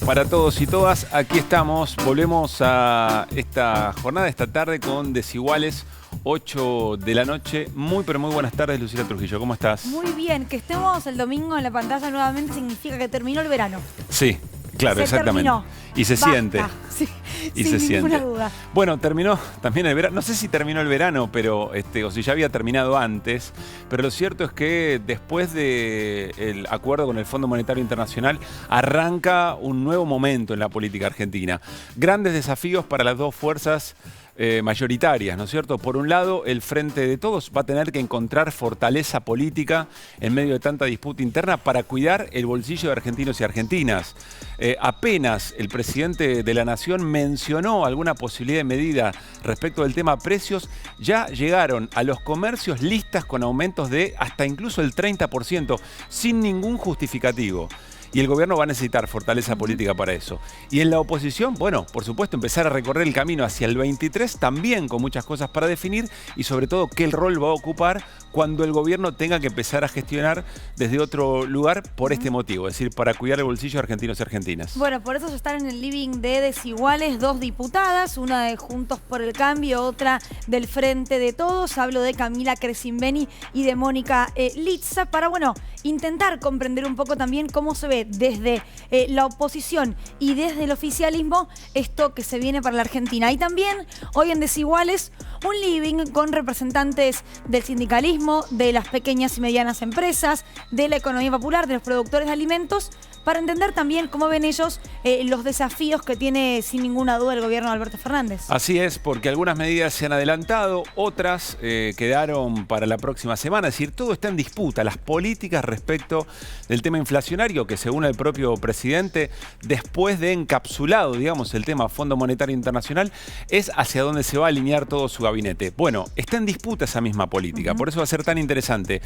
Para todos y todas, aquí estamos. Volvemos a esta jornada, esta tarde con Desiguales, 8 de la noche. Muy, pero muy buenas tardes, Lucila Trujillo. ¿Cómo estás? Muy bien. Que estemos el domingo en la pantalla nuevamente significa que terminó el verano. Sí, claro, exactamente. Terminó. Y se Basta. siente. Sí, Y sin se ninguna siente. duda. Bueno, terminó también el verano. No sé si terminó el verano, pero o si ya había terminado antes. Pero lo cierto es que después del acuerdo con el Fondo Monetario Internacional arranca un nuevo momento en la política argentina. Grandes desafíos para las dos fuerzas mayoritarias, ¿no es cierto? Por un lado, el Frente de Todos va a tener que encontrar fortaleza política en medio de tanta disputa interna para cuidar el bolsillo de argentinos y argentinas. Apenas el presidente de la Nación mencionó alguna posibilidad de medida respecto del tema precios, ya llegaron a los comercios listas con aumentos de hasta incluso el 30%, sin ningún justificativo. Y el gobierno va a necesitar fortaleza política para eso. Y en la oposición, bueno, por supuesto, empezar a recorrer el camino hacia el 23, también con muchas cosas para definir y sobre todo qué rol va a ocupar cuando el gobierno tenga que empezar a gestionar desde otro lugar por este motivo, es decir, para cuidar el bolsillo de argentinos y argentinas. Bueno, por eso están en el living de Desiguales dos diputadas, una de Juntos por el Cambio, otra del Frente de Todos. Hablo de Camila Crescimbeni y de Mónica Litza para, bueno, intentar comprender un poco también cómo se ve desde la oposición y desde el oficialismo esto que se viene para la Argentina. Y también hoy en Desiguales un living con representantes del sindicalismo, de las pequeñas y medianas empresas, de la economía popular, de los productores de alimentos, para entender también cómo ven ellos los desafíos que tiene sin ninguna duda el gobierno de Alberto Fernández. Así es, porque algunas medidas se han adelantado, otras quedaron para la próxima semana. Es decir, todo está en disputa. Las políticas respecto del tema inflacionario, que según el propio presidente, después de encapsulado, digamos, el tema Fondo Monetario Internacional, es hacia donde se va a alinear todo su gabinete. Bueno, está en disputa esa misma política, por eso va a ser tan interesante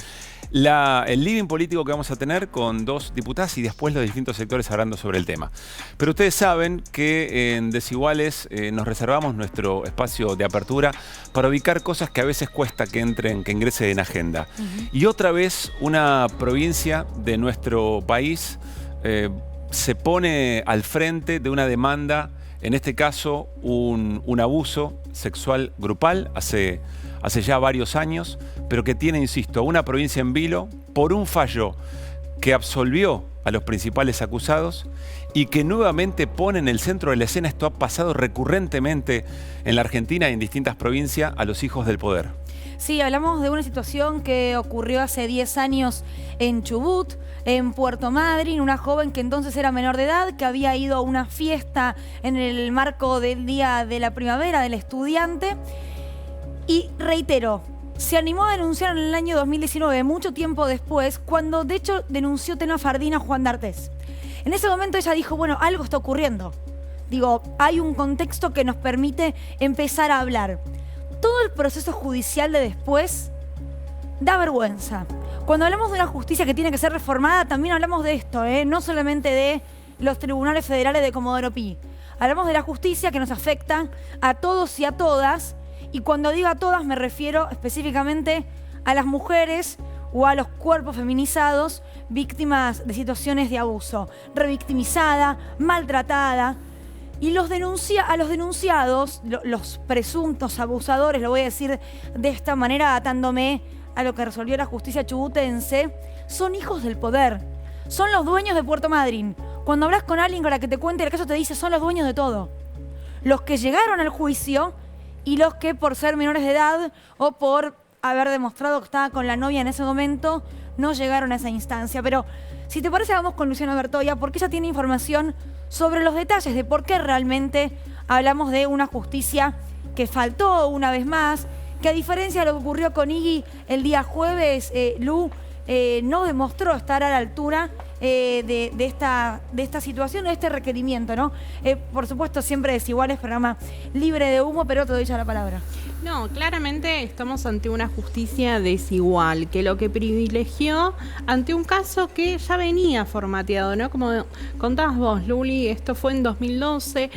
el living político que vamos a tener con dos diputadas y después los distintos sectores hablando sobre el tema. Pero ustedes saben que en Desiguales nos reservamos nuestro espacio de apertura para ubicar cosas que a veces cuesta que ingresen en agenda. Y otra vez una provincia de nuestro país se pone al frente de una demanda, en este caso un abuso sexual grupal hace ya varios años, pero que tiene, insisto, una provincia en vilo por un fallo que absolvió a los principales acusados y que nuevamente pone en el centro de la escena, esto ha pasado recurrentemente en la Argentina y en distintas provincias, a los hijos del poder. Sí, hablamos de una situación que ocurrió hace 10 años en Chubut, en Puerto Madryn, una joven que entonces era menor de edad, que había ido a una fiesta en el marco del Día de la Primavera del Estudiante y, reitero, se animó a denunciar en el año 2019, mucho tiempo después, cuando de hecho denunció Tena Fardín a Juan D'Artés. En ese momento ella dijo, bueno, algo está ocurriendo. Digo, hay un contexto que nos permite empezar a hablar. Todo el proceso judicial de después da vergüenza. Cuando hablamos de una justicia que tiene que ser reformada, también hablamos de esto, no solamente de los tribunales federales de Comodoro Pi. Hablamos de la justicia que nos afecta a todos y a todas, y cuando digo a todas me refiero específicamente a las mujeres o a los cuerpos feminizados víctimas de situaciones de abuso, revictimizada, maltratada. Y a los denunciados, los presuntos abusadores, lo voy a decir de esta manera atándome a lo que resolvió la justicia chubutense, son hijos del poder, son los dueños de Puerto Madryn. Cuando hablas con alguien para que te cuente el caso te dice, son los dueños de todo. Los que llegaron al juicio y los que por ser menores de edad o por haber demostrado que estaba con la novia en ese momento, no llegaron a esa instancia. Pero si te parece, vamos con Luciana Bertoia, porque ella tiene información sobre los detalles de por qué realmente hablamos de una justicia que faltó una vez más, que a diferencia de lo que ocurrió con Iggy el día jueves, Lu no demostró estar a la altura de esta situación, de este requerimiento, ¿no? Por supuesto, siempre Desiguales, programa libre de humo, pero te doy ya la palabra. No, claramente estamos ante una justicia desigual, que lo que privilegió ante un caso que ya venía formateado, ¿no? Como contabas vos, Luli, esto fue en 2012.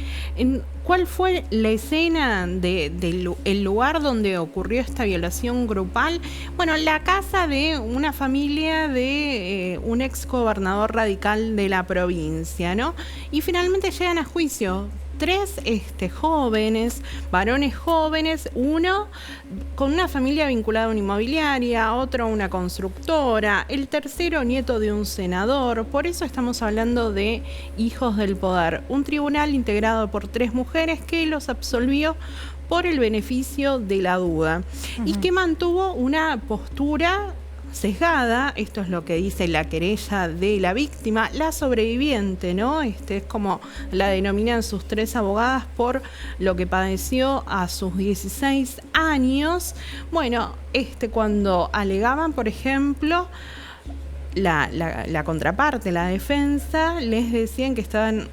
¿Cuál fue la escena del lugar donde ocurrió esta violación grupal? Bueno, la casa de una familia de un ex gobernador radical de la provincia, ¿no? Y finalmente llegan a juicio. 3 jóvenes, varones jóvenes, uno con una familia vinculada a una inmobiliaria, otro a una constructora, el tercero nieto de un senador. Por eso estamos hablando de hijos del poder. Un tribunal integrado por 3 mujeres que los absolvió por el beneficio de la duda y que mantuvo una postura sesgada. Esto es lo que dice la querella de la víctima, la sobreviviente, ¿no? Es como la denominan sus 3 abogadas por lo que padeció a sus 16 años. Bueno, cuando alegaban, por ejemplo, la contraparte, la defensa, les decían que estaban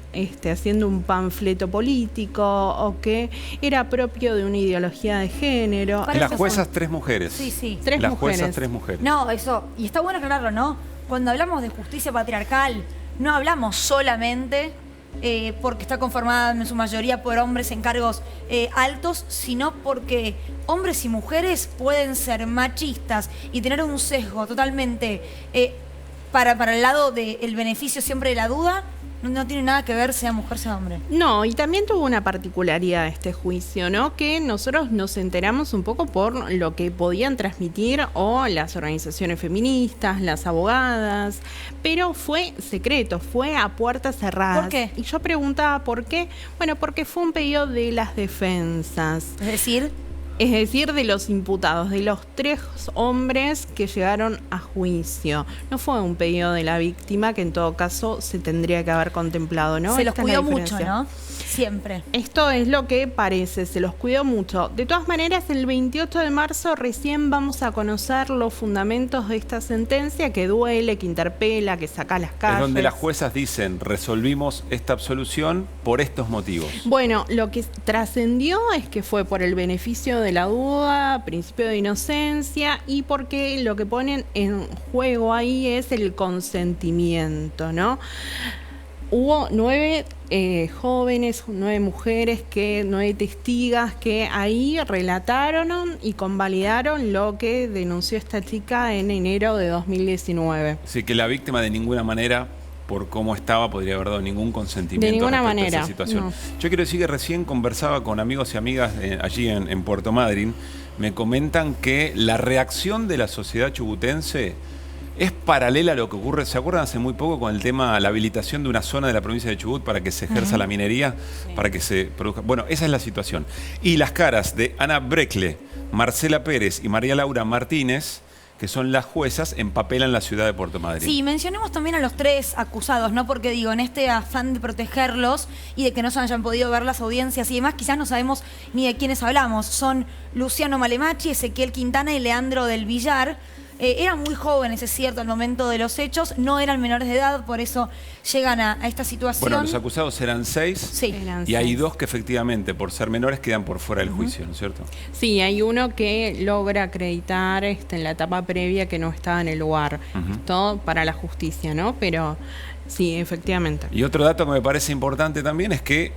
haciendo un panfleto político o que era propio de una ideología de género. Las juezas 3 mujeres. Sí. 3 Las mujeres. juezas 3 mujeres. No, eso, y está bueno aclararlo, ¿no? Cuando hablamos de justicia patriarcal, no hablamos solamente porque está conformada en su mayoría por hombres en cargos altos, sino porque hombres y mujeres pueden ser machistas y tener un sesgo totalmente para el lado del beneficio siempre de la duda. No tiene nada que ver sea mujer, sea hombre. No, y también tuvo una particularidad este juicio, ¿no? Que nosotros nos enteramos un poco por lo que podían transmitir o las organizaciones feministas, las abogadas, pero fue secreto, fue a puertas cerradas. ¿Por qué? Y yo preguntaba por qué. Bueno, porque fue un pedido de las defensas. Es decir, de los imputados, de los 3 hombres que llegaron a juicio. No fue un pedido de la víctima, que en todo caso se tendría que haber contemplado, ¿no? Se los cuidó mucho, ¿no? Siempre. Esto es lo que parece, se los cuidó mucho. De todas maneras, el 28 de marzo recién vamos a conocer los fundamentos de esta sentencia que duele, que interpela, que saca a las calles. Es donde las juezas dicen, resolvimos esta absolución por estos motivos. Bueno, lo que trascendió es que fue por el beneficio de la duda, principio de inocencia, y porque lo que ponen en juego ahí es el consentimiento, ¿no? Hubo 9 jóvenes, 9 mujeres, 9 testigas que ahí relataron y convalidaron lo que denunció esta chica en enero de 2019. Así que la víctima de ninguna manera, por cómo estaba, podría haber dado ningún consentimiento de ninguna respecto manera, a esa situación. No. Yo quiero decir que recién conversaba con amigos y amigas allí en Puerto Madryn. Me comentan que la reacción de la sociedad chubutense es paralela a lo que ocurre. ¿Se acuerdan hace muy poco con el tema, la habilitación de una zona de la provincia de Chubut para que se ejerza la minería, para que se produzca? Bueno, esa es la situación. Y las caras de Ana Breckle, Marcela Pérez y María Laura Martínez, que son las juezas, empapelan la ciudad de Puerto Madryn. Sí, mencionemos también a los 3 acusados, ¿no? Porque digo, en este afán de protegerlos y de que no se hayan podido ver las audiencias y demás, quizás no sabemos ni de quiénes hablamos. Son Luciano Malemachi, Ezequiel Quintana y Leandro del Villar. Eran muy jóvenes, es cierto, al momento de los hechos, no eran menores de edad, por eso llegan a esta situación. Bueno, los acusados eran 6, sí. Y hay 2 que efectivamente, por ser menores, quedan por fuera del juicio, ¿no es cierto? Sí, hay uno que logra acreditar en la etapa previa que no estaba en el lugar. Todo para la justicia, ¿no? Pero sí, efectivamente. Y otro dato que me parece importante también es que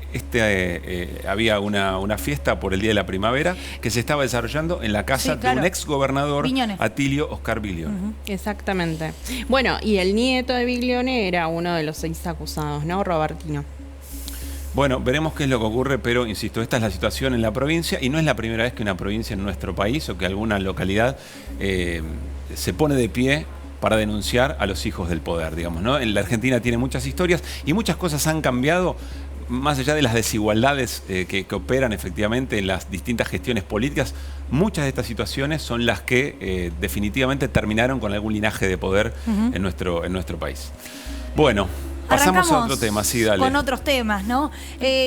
había una fiesta por el Día de la Primavera que se estaba desarrollando en la casa de un ex gobernador, Atilio Oscar Biglione. Exactamente. Bueno, y el nieto de Biglione era uno de los 6 acusados, ¿no? Robertino. Bueno, veremos qué es lo que ocurre, pero insisto, esta es la situación en la provincia y no es la primera vez que una provincia en nuestro país o que alguna localidad se pone de pie para denunciar a los hijos del poder, digamos, ¿no? En la Argentina tiene muchas historias y muchas cosas han cambiado, más allá de las desigualdades que operan efectivamente en las distintas gestiones políticas. Muchas de estas situaciones son las que definitivamente terminaron con algún linaje de poder en nuestro país. Bueno, pasamos a otro tema, sí, dale. Con otros temas, ¿no?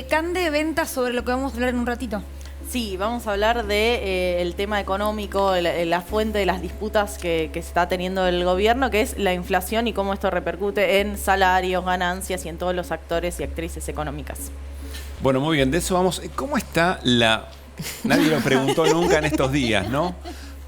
Cande, ventas sobre lo que vamos a hablar en un ratito. Sí, vamos a hablar de el tema económico, la fuente de las disputas que está teniendo el gobierno, que es la inflación y cómo esto repercute en salarios, ganancias y en todos los actores y actrices económicas. Bueno, muy bien, de eso vamos. ¿Cómo está la...? Nadie lo preguntó nunca en estos días, ¿no?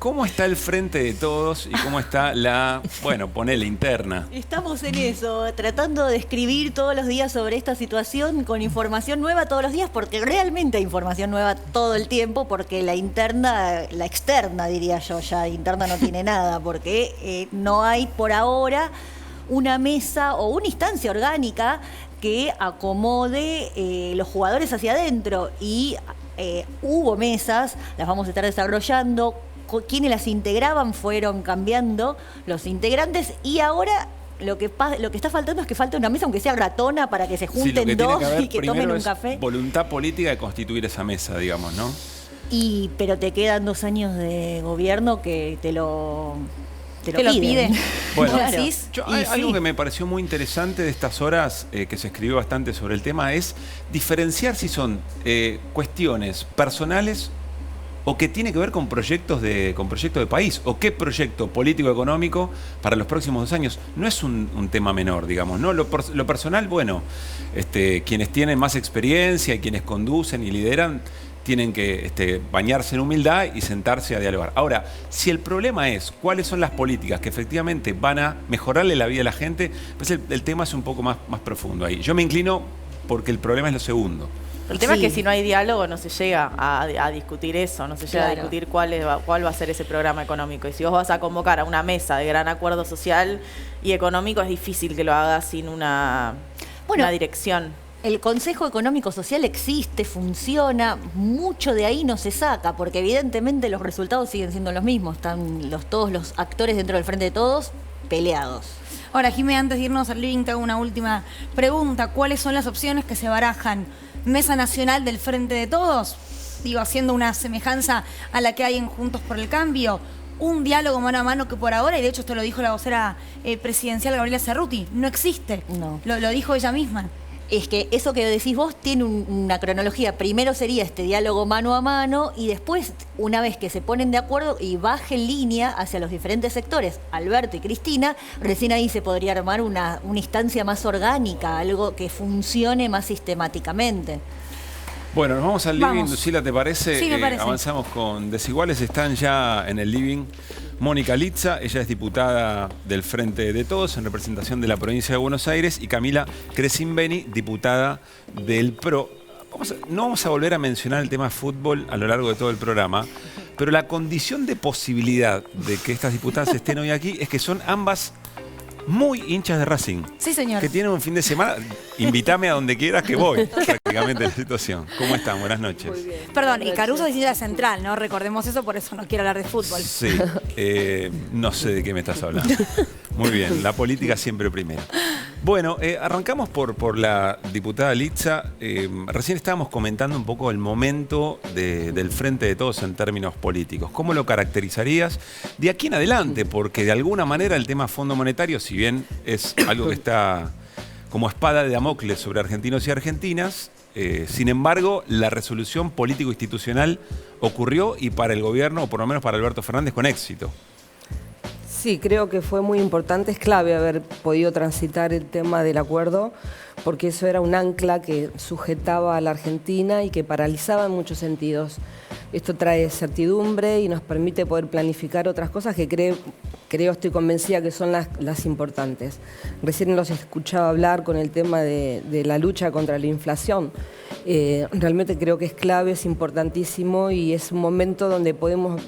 ¿Cómo está el Frente de Todos y cómo está la, bueno, ponele interna? Estamos en eso, tratando de escribir todos los días sobre esta situación con información nueva todos los días, porque realmente hay información nueva todo el tiempo, porque la interna, la externa diría yo, ya interna no tiene nada, porque no hay por ahora una mesa o una instancia orgánica que acomode los jugadores hacia adentro. Y hubo mesas, las vamos a estar desarrollando. Quienes las integraban fueron cambiando los integrantes, y ahora lo que está faltando es que falta una mesa, aunque sea ratona, para que se junten dos y que tomen un café. Voluntad política de constituir esa mesa, digamos, ¿no? Pero te quedan 2 años de gobierno que te lo pide. Bueno, Claro. hay algo que me pareció muy interesante de estas horas, que se escribió bastante sobre el tema, es diferenciar si son cuestiones personales o que tiene que ver con proyectos de país, o qué proyecto político-económico para los próximos 2 años. No es un tema menor, digamos, ¿no? Lo personal, bueno, quienes tienen más experiencia y quienes conducen y lideran tienen que bañarse en humildad y sentarse a dialogar. Ahora, si el problema es cuáles son las políticas que efectivamente van a mejorarle la vida a la gente, pues el tema es un poco más profundo ahí. Yo me inclino porque el problema es lo segundo. El tema Sí. es que si no hay diálogo no se llega a discutir eso, no se llega a Claro. discutir cuál va a ser ese programa económico. Y si vos vas a convocar a una mesa de gran acuerdo social y económico, es difícil que lo hagas sin una dirección. El Consejo Económico Social existe, funciona, mucho de ahí no se saca, porque evidentemente los resultados siguen siendo los mismos, están todos los actores dentro del Frente de Todos peleados. Ahora, Jimé, antes de irnos al living, te hago una última pregunta. ¿Cuáles son las opciones que se barajan? ¿Mesa Nacional del Frente de Todos? Digo, haciendo una semejanza a la que hay en Juntos por el Cambio. Un diálogo mano a mano que por ahora, y de hecho esto lo dijo la vocera presidencial Gabriela Cerruti, no existe. No. Lo dijo ella misma. Es que eso que decís vos tiene una cronología. Primero sería este diálogo mano a mano, y después, una vez que se ponen de acuerdo y bajen línea hacia los diferentes sectores, Alberto y Cristina, recién ahí se podría armar una instancia más orgánica, algo que funcione más sistemáticamente. Bueno, nos vamos al living. Vamos. Lucila, ¿te parece? Sí, me parece. Avanzamos con Desiguales. Están ya en el living Mónica Litza, ella es diputada del Frente de Todos en representación de la provincia de Buenos Aires, y Camila Crescimbeni, diputada del PRO. No vamos a volver a mencionar el tema fútbol a lo largo de todo el programa, pero la condición de posibilidad de que estas diputadas estén hoy aquí es que son ambas muy hinchas de Racing. Sí, señor. Que tienen un fin de semana. Invítame a donde quieras que voy, prácticamente la situación. ¿Cómo están? Buenas noches. Perdón, y Caruso es hincha central, ¿no? Recordemos eso, por eso no quiero hablar de fútbol. Sí, no sé de qué me estás hablando. Muy bien, la política siempre primero. Bueno, arrancamos por la diputada Litza. Recién estábamos comentando un poco el momento del Frente de Todos en términos políticos. ¿Cómo lo caracterizarías de aquí en adelante? Porque de alguna manera el tema Fondo Monetario, si bien es algo que está como espada de Damocles sobre argentinos y argentinas, sin embargo, la resolución político-institucional ocurrió, y para el gobierno, o por lo menos para Alberto Fernández, con éxito. Sí, creo que fue muy importante, es clave haber podido transitar el tema del acuerdo, porque eso era un ancla que sujetaba a la Argentina y que paralizaba en muchos sentidos. Esto trae certidumbre y nos permite poder planificar otras cosas que creo, estoy convencida que son las importantes. Recién los escuchaba hablar con el tema de la lucha contra la inflación. Realmente creo que es clave, es importantísimo, y es un momento donde podemos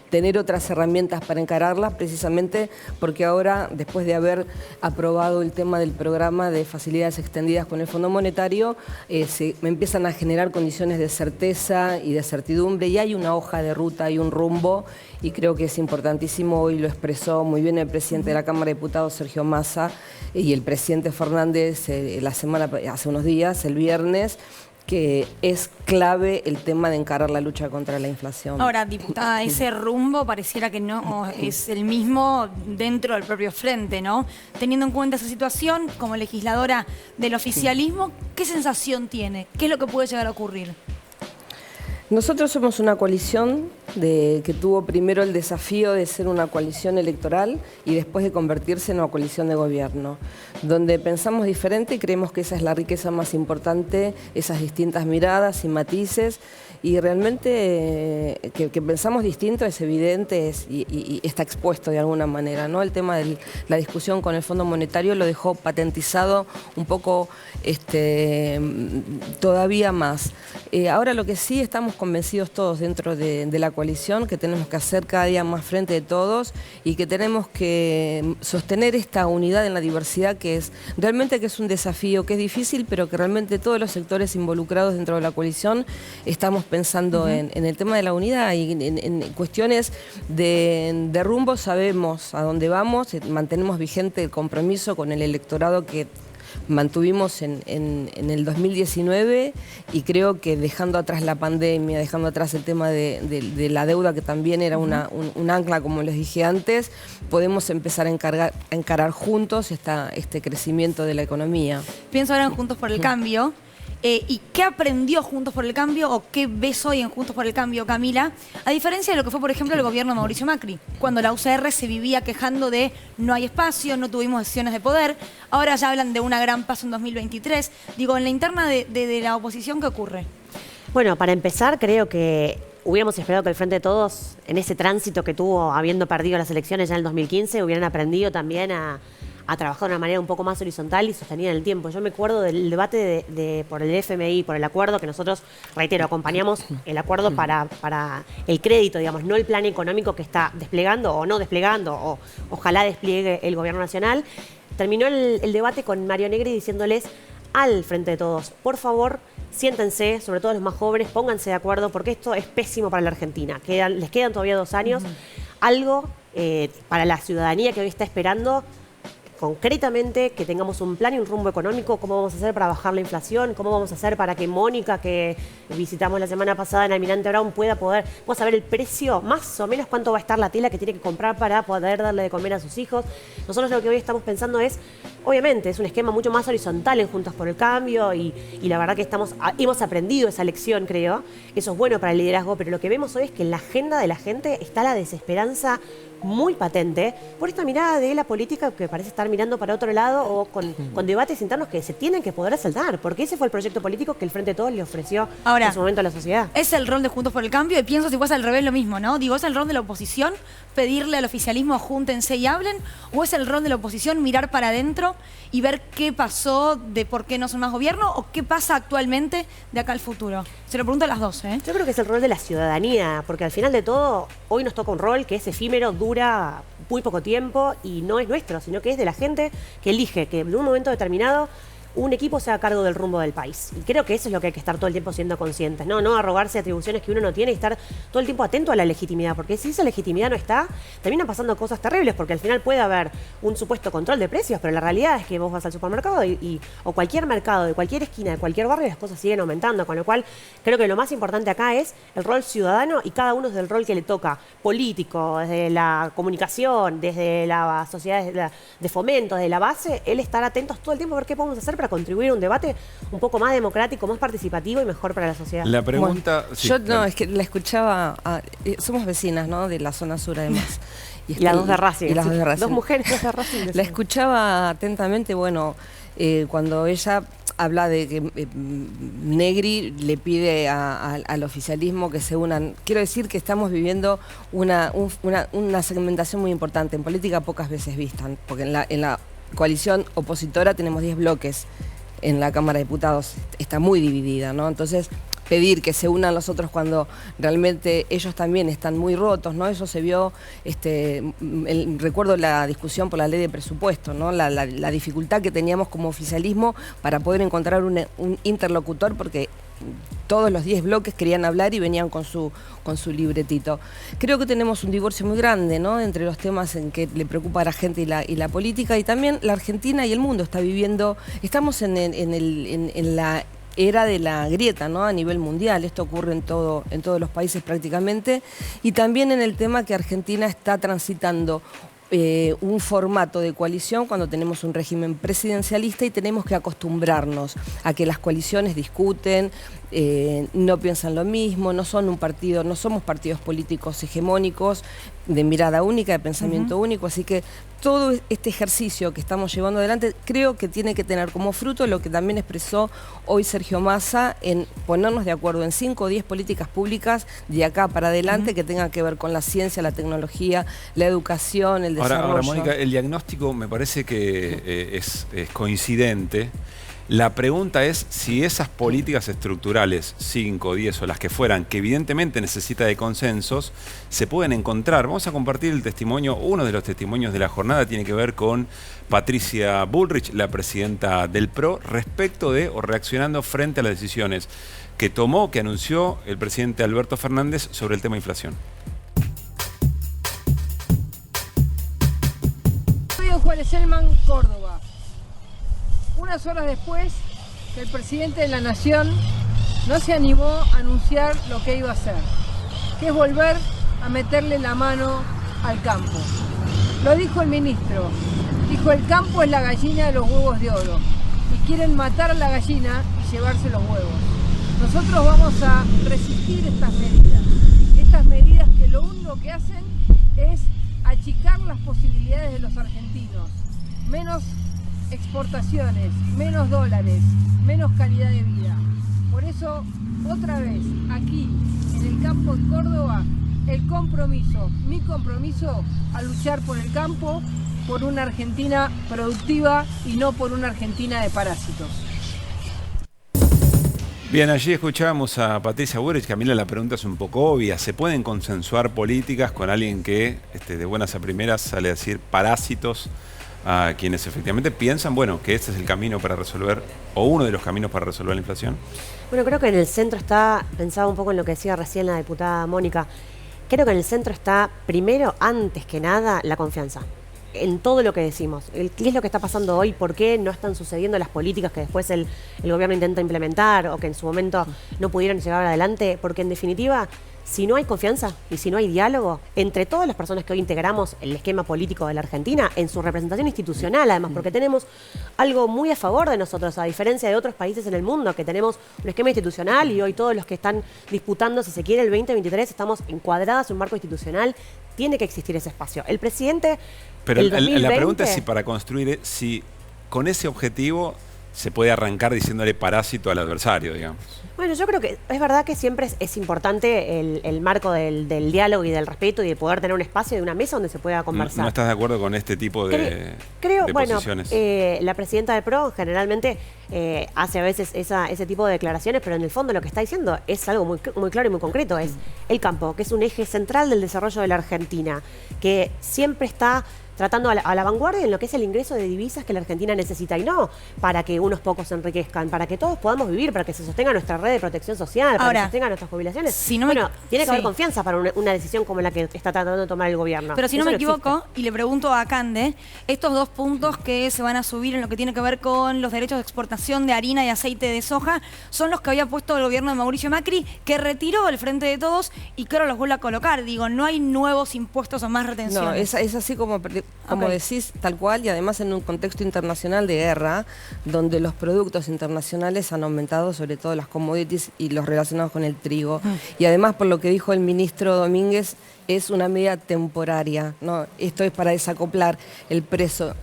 tener otras herramientas para encararlas, precisamente porque ahora, después de haber aprobado el tema del programa de facilidades extendidas con el Fondo Monetario, se empiezan a generar condiciones de certeza y de certidumbre, y hay una hoja de ruta y un rumbo, y creo que es importantísimo. Hoy lo expresó muy bien el presidente de la Cámara de Diputados, Sergio Massa, y el presidente Fernández hace unos días, el viernes, que es clave el tema de encarar la lucha contra la inflación. Ahora, diputada, ese rumbo pareciera que no es el mismo dentro del propio frente, ¿no? Teniendo en cuenta esa situación, como legisladora del oficialismo, ¿qué sensación tiene? ¿Qué es lo que puede llegar a ocurrir? Nosotros somos una coalición que tuvo primero el desafío de ser una coalición electoral y después de convertirse en una coalición de gobierno, donde pensamos diferente y creemos que esa es la riqueza más importante, esas distintas miradas y matices, y realmente que pensamos distinto es evidente y está expuesto de alguna manera, ¿no? El tema de la discusión con el Fondo Monetario lo dejó patentizado un poco todavía más. Ahora lo que sí estamos convencidos todos dentro de la coalición que tenemos que hacer cada día más frente de todos y que tenemos que sostener esta unidad en la diversidad que es realmente que es un desafío, que es difícil, pero que realmente todos los sectores involucrados dentro de la coalición estamos pensando en el tema de la unidad y en cuestiones de rumbo. Sabemos a dónde vamos, mantenemos vigente el compromiso con el electorado que mantuvimos en el 2019 y creo que dejando atrás la pandemia, dejando atrás el tema de la deuda que también era un ancla, como les dije antes, podemos empezar a encarar juntos este crecimiento de la economía. Pienso ahora en Juntos por el Cambio. ¿Y qué aprendió Juntos por el Cambio o qué ves hoy en Juntos por el Cambio, Camila? A diferencia de lo que fue, por ejemplo, el gobierno de Mauricio Macri, cuando la UCR se vivía quejando de no hay espacio, no tuvimos decisiones de poder, ahora ya hablan de una gran paso en 2023. Digo, en la interna de la oposición, ¿qué ocurre? Bueno, para empezar, creo que hubiéramos esperado que el Frente de Todos, en ese tránsito que tuvo habiendo perdido las elecciones ya en el 2015, hubieran aprendido también a trabajar de una manera un poco más horizontal y sostenida en el tiempo. Yo me acuerdo del debate por el FMI, por el acuerdo, que nosotros, reitero, acompañamos el acuerdo para el crédito, digamos, no el plan económico que está desplegando o no desplegando, o ojalá despliegue el Gobierno Nacional. Terminó el debate con Mario Negri diciéndoles al Frente de Todos, por favor, siéntense, sobre todo los más jóvenes, pónganse de acuerdo, porque esto es pésimo para la Argentina. Les quedan todavía 2 años. Algo para la ciudadanía que hoy está esperando concretamente que tengamos un plan y un rumbo económico, cómo vamos a hacer para bajar la inflación, cómo vamos a hacer para que Mónica, que visitamos la semana pasada en Almirante Brown, vamos a saber el precio, más o menos cuánto va a estar la tela que tiene que comprar para poder darle de comer a sus hijos. Nosotros lo que hoy estamos pensando es, obviamente, es un esquema mucho más horizontal en Juntos por el Cambio y la verdad que hemos aprendido esa lección, creo. Eso es bueno para el liderazgo, pero lo que vemos hoy es que en la agenda de la gente está la desesperanza muy patente por esta mirada de la política que parece estar mirando para otro lado o con debates internos que se tienen que poder saltar, porque ese fue el proyecto político que el Frente de Todos le ofreció en su momento a la sociedad. Es el rol de Juntos por el Cambio y pienso si fuese al revés lo mismo, ¿no? Digo, ¿es el rol de la oposición pedirle al oficialismo júntense y hablen? ¿O es el rol de la oposición mirar para adentro y ver qué pasó, de por qué no son más gobierno o qué pasa actualmente de acá al futuro? Se lo pregunto a las dos, ¿eh? Yo creo que es el rol de la ciudadanía, porque al final de todo, hoy nos toca un rol que es efímero, dura muy poco tiempo y no es nuestro, sino que es de la gente que elige que en un momento determinado un equipo se haga cargo del rumbo del país. Y creo que eso es lo que hay que estar todo el tiempo siendo conscientes, ¿no? No arrogarse atribuciones que uno no tiene y estar todo el tiempo atento a la legitimidad, porque si esa legitimidad no está, terminan pasando cosas terribles, porque al final puede haber un supuesto control de precios, pero la realidad es que vos vas al supermercado o cualquier mercado, de cualquier esquina, de cualquier barrio, las cosas siguen aumentando, con lo cual creo que lo más importante acá es el rol ciudadano y cada uno desde el rol que le toca, político, desde la comunicación, desde la sociedad de fomento, desde la base, el estar atentos todo el tiempo a ver qué podemos hacer para contribuir a un debate un poco más democrático, más participativo y mejor para la sociedad. La pregunta... Bueno, sí, yo no, es que la escuchaba, somos vecinas, ¿no? De la zona sur además. Y las dos de Racing. Y las dos de Racing. Dos mujeres, dos de Racing. La escuchaba atentamente, bueno, cuando ella habla de que Negri le pide al oficialismo que se unan. Quiero decir que estamos viviendo una segmentación muy importante, en política pocas veces vista, porque en la coalición opositora tenemos 10 bloques, en la Cámara de Diputados está muy dividida, ¿no? Entonces, pedir que se unan los otros cuando realmente ellos también están muy rotos, ¿no? Eso se vio, recuerdo la discusión por la ley de presupuesto, ¿no? La dificultad que teníamos como oficialismo para poder encontrar un interlocutor, porque todos los 10 bloques querían hablar y venían con su libretito. Creo que tenemos un divorcio muy grande, ¿no? Entre los temas en que le preocupa a la gente y la política, y también la Argentina y el mundo está viviendo, estamos en la era de la grieta, ¿no? A nivel mundial. Esto ocurre en todos los países prácticamente, y también en el tema que Argentina está transitando un formato de coalición cuando tenemos un régimen presidencialista y tenemos que acostumbrarnos a que las coaliciones discuten, no piensan lo mismo, no somos partidos políticos hegemónicos de mirada única, de pensamiento único, así que todo este ejercicio que estamos llevando adelante creo que tiene que tener como fruto lo que también expresó hoy Sergio Massa en ponernos de acuerdo en 5 o 10 políticas públicas de acá para adelante que tengan que ver con la ciencia, la tecnología, la educación, el desarrollo. Ahora, Mónica, el diagnóstico me parece que es coincidente. La pregunta es si esas políticas estructurales, 5, 10 o las que fueran, que evidentemente necesita de consensos, se pueden encontrar. Vamos a compartir el testimonio, uno de los testimonios de la jornada tiene que ver con Patricia Bullrich, la presidenta del PRO, respecto de o reaccionando frente a las decisiones que tomó, que anunció el presidente Alberto Fernández sobre el tema inflación. Soy Juan Selman, Córdoba. Unas horas después que el presidente de la Nación no se animó a anunciar lo que iba a hacer, que es volver a meterle la mano al campo. Lo dijo el ministro, dijo el campo es la gallina de los huevos de oro y quieren matar a la gallina y llevarse los huevos. Nosotros vamos a resistir estas medidas que lo único que hacen es achicar las posibilidades de los argentinos, menos exportaciones, menos dólares, menos calidad de vida. Por eso, otra vez, aquí, en el campo de Córdoba, el compromiso, mi compromiso a luchar por el campo, por una Argentina productiva y no por una Argentina de parásitos. Bien, allí escuchábamos a Patricia Bullrich. Camila, la pregunta es un poco obvia. ¿Se pueden consensuar políticas con alguien que de buenas a primeras sale a decir parásitos a quienes efectivamente piensan, bueno, que este es el camino para resolver, o uno de los caminos para resolver la inflación? Bueno, creo que en el centro está, pensaba un poco en lo que decía recién la diputada Mónica, creo que en el centro está, primero, antes que nada, la confianza en todo lo que decimos. ¿Qué es lo que está pasando hoy? ¿Por qué no están sucediendo las políticas que después el gobierno intenta implementar o que en su momento no pudieron llevar adelante? Porque en definitiva, si no hay confianza y si no hay diálogo entre todas las personas que hoy integramos el esquema político de la Argentina, en su representación institucional además, porque tenemos algo muy a favor de nosotros, a diferencia de otros países en el mundo, que tenemos un esquema institucional y hoy todos los que están disputando, si se quiere, el 2023, estamos encuadradas en un marco institucional, tiene que existir ese espacio. El presidente... Pero la pregunta es si para construir, si con ese objetivo se puede arrancar diciéndole parásito al adversario, digamos. Bueno, yo creo que es verdad que siempre es importante el marco del diálogo y del respeto y de poder tener un espacio de una mesa donde se pueda conversar. ¿No estás de acuerdo con este tipo de posiciones? La presidenta del PRO generalmente hace a veces ese tipo de declaraciones, pero en el fondo lo que está diciendo es algo muy, muy claro y muy concreto. Es el campo, que es un eje central del desarrollo de la Argentina, que siempre está tratando a la vanguardia en lo que es el ingreso de divisas que la Argentina necesita, y no para que unos pocos se enriquezcan, para que todos podamos vivir, para que se sostenga nuestra red de protección social, para que se sostengan nuestras jubilaciones. Tiene que haber confianza para una decisión como la que está tratando de tomar el gobierno. Pero si no me equivoco, y le pregunto a Cande, estos 2 puntos que se van a subir en lo que tiene que ver con los derechos de exportación de harina y aceite de soja, son los que había puesto el gobierno de Mauricio Macri, que retiró el Frente de Todos y que ahora los vuelve a colocar. Digo, no hay nuevos impuestos o más retenciones. No, es así como decís, tal cual, y además en un contexto internacional de guerra, donde los productos internacionales han aumentado, sobre todo las commodities y los relacionados con el trigo. Y además, por lo que dijo el ministro Domínguez, es una medida temporaria, ¿no? Esto es para desacoplar el precio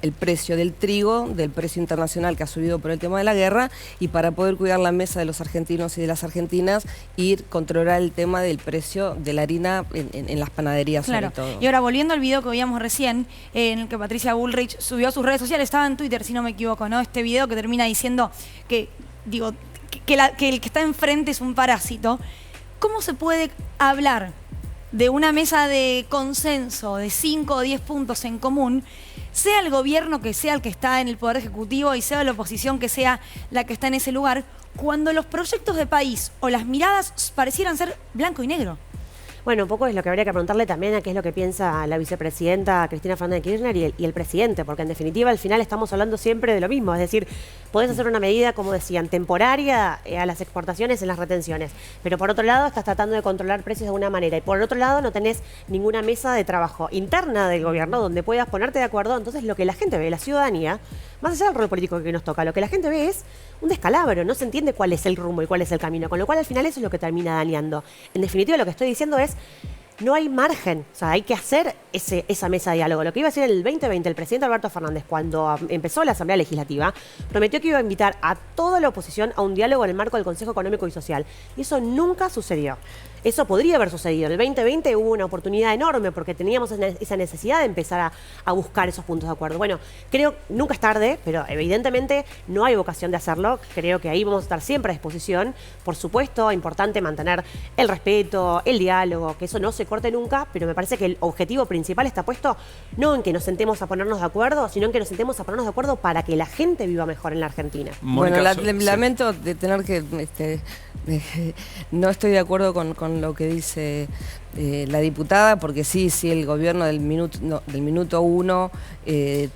del trigo, del precio internacional que ha subido por el tema de la guerra, y para poder cuidar la mesa de los argentinos y de las argentinas, controlar el tema del precio de la harina en las panaderías, sobre todo. Y ahora, volviendo al video que veíamos recién, en el que Patricia Bullrich subió a sus redes sociales, estaba en Twitter, si no me equivoco, ¿no? Este video que termina diciendo que el que está enfrente es un parásito. ¿Cómo se puede hablar de una mesa de consenso de 5 o 10 puntos en común, sea el gobierno que sea el que está en el Poder Ejecutivo y sea la oposición que sea la que está en ese lugar, cuando los proyectos de país o las miradas parecieran ser blanco y negro? Bueno, un poco es lo que habría que preguntarle también a qué es lo que piensa la vicepresidenta Cristina Fernández de Kirchner y el presidente, porque en definitiva al final estamos hablando siempre de lo mismo, es decir, podés hacer una medida, como decían, temporaria a las exportaciones en las retenciones, pero por otro lado estás tratando de controlar precios de alguna manera y por otro lado no tenés ninguna mesa de trabajo interna del gobierno donde puedas ponerte de acuerdo. Entonces lo que la gente ve, la ciudadanía, más allá del rol político que nos toca, lo que la gente ve es un descalabro, no se entiende cuál es el rumbo y cuál es el camino, con lo cual al final eso es lo que termina dañando. En definitiva lo que estoy diciendo es, no hay margen, o sea, hay que hacer esa mesa de diálogo. Lo que iba a hacer en el 2020 el presidente Alberto Fernández, cuando empezó la Asamblea Legislativa, prometió que iba a invitar a toda la oposición a un diálogo en el marco del Consejo Económico y Social. Y eso nunca sucedió. Eso podría haber sucedido. En el 2020 hubo una oportunidad enorme porque teníamos esa necesidad de empezar a buscar esos puntos de acuerdo. Bueno, creo que nunca es tarde, pero evidentemente no hay vocación de hacerlo. Creo que ahí vamos a estar siempre a disposición. Por supuesto, es importante mantener el respeto, el diálogo, que eso no se corte nunca, pero me parece que el objetivo principal está puesto no en que nos sentemos a ponernos de acuerdo, sino en que nos sentemos a ponernos de acuerdo para que la gente viva mejor en la Argentina. Bueno, lamento de tener que... no estoy de acuerdo con lo que dice la diputada, porque sí, el gobierno del minuto uno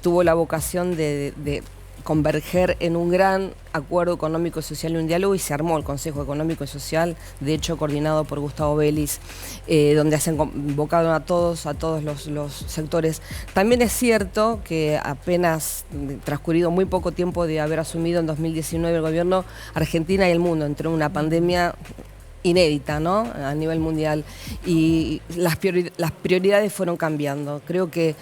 tuvo la vocación de converger en un gran acuerdo económico y social y un diálogo, y se armó el Consejo Económico y Social, de hecho coordinado por Gustavo Vélez, donde se han convocado a todos los sectores. También es cierto que apenas transcurrido muy poco tiempo de haber asumido en 2019 el gobierno, Argentina y el mundo entró en una pandemia inédita, ¿no?, a nivel mundial, y las prioridades fueron cambiando. Creo que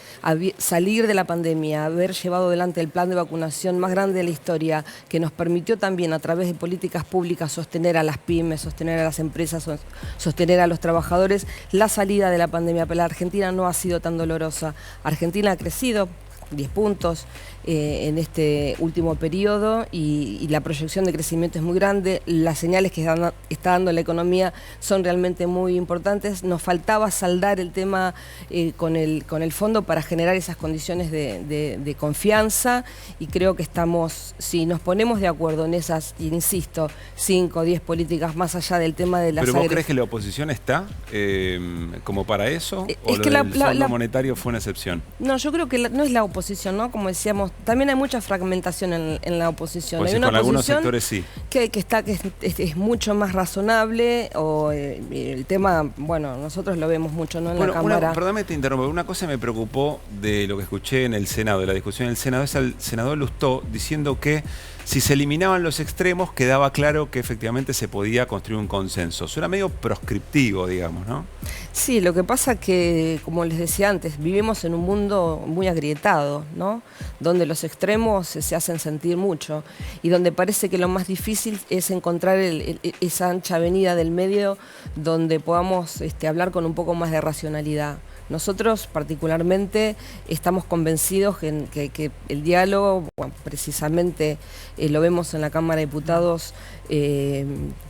salir de la pandemia, haber llevado adelante el plan de vacunación más grande de la historia, que nos permitió también a través de políticas públicas sostener a las pymes, sostener a las empresas, sostener a los trabajadores, la salida de la pandemia. Pero la Argentina no ha sido tan dolorosa. Argentina ha crecido 10 puntos en este último periodo y la proyección de crecimiento es muy grande. Las señales que está dando la economía son realmente muy importantes. Nos faltaba saldar el tema con el fondo para generar esas condiciones de confianza, y creo que estamos, si nos ponemos de acuerdo en esas, insisto, 5 o 10 políticas más allá del tema de las... ¿Pero vos crees que la oposición está como para eso? ¿O es que lo del Fondo Monetario fue una excepción? No, yo creo que no es la oposición, ¿no? Como decíamos, también hay mucha fragmentación en la oposición. Pues hay una con algunos sectores sí. Que es mucho más razonable, o el tema, bueno, nosotros lo vemos mucho, ¿no?, en la Cámara. Perdóname, te interrumpo. Una cosa me preocupó de lo que escuché en el Senado, de la discusión en el Senado, es al senador Lustó diciendo que si se eliminaban los extremos quedaba claro que efectivamente se podía construir un consenso. Suena medio proscriptivo, digamos, ¿no? Sí, lo que pasa que, como les decía antes, vivimos en un mundo muy agrietado, ¿no?, donde los extremos se hacen sentir mucho y donde parece que lo más difícil es encontrar esa ancha avenida del medio donde podamos hablar con un poco más de racionalidad. Nosotros particularmente estamos convencidos que el diálogo, bueno, precisamente lo vemos en la Cámara de Diputados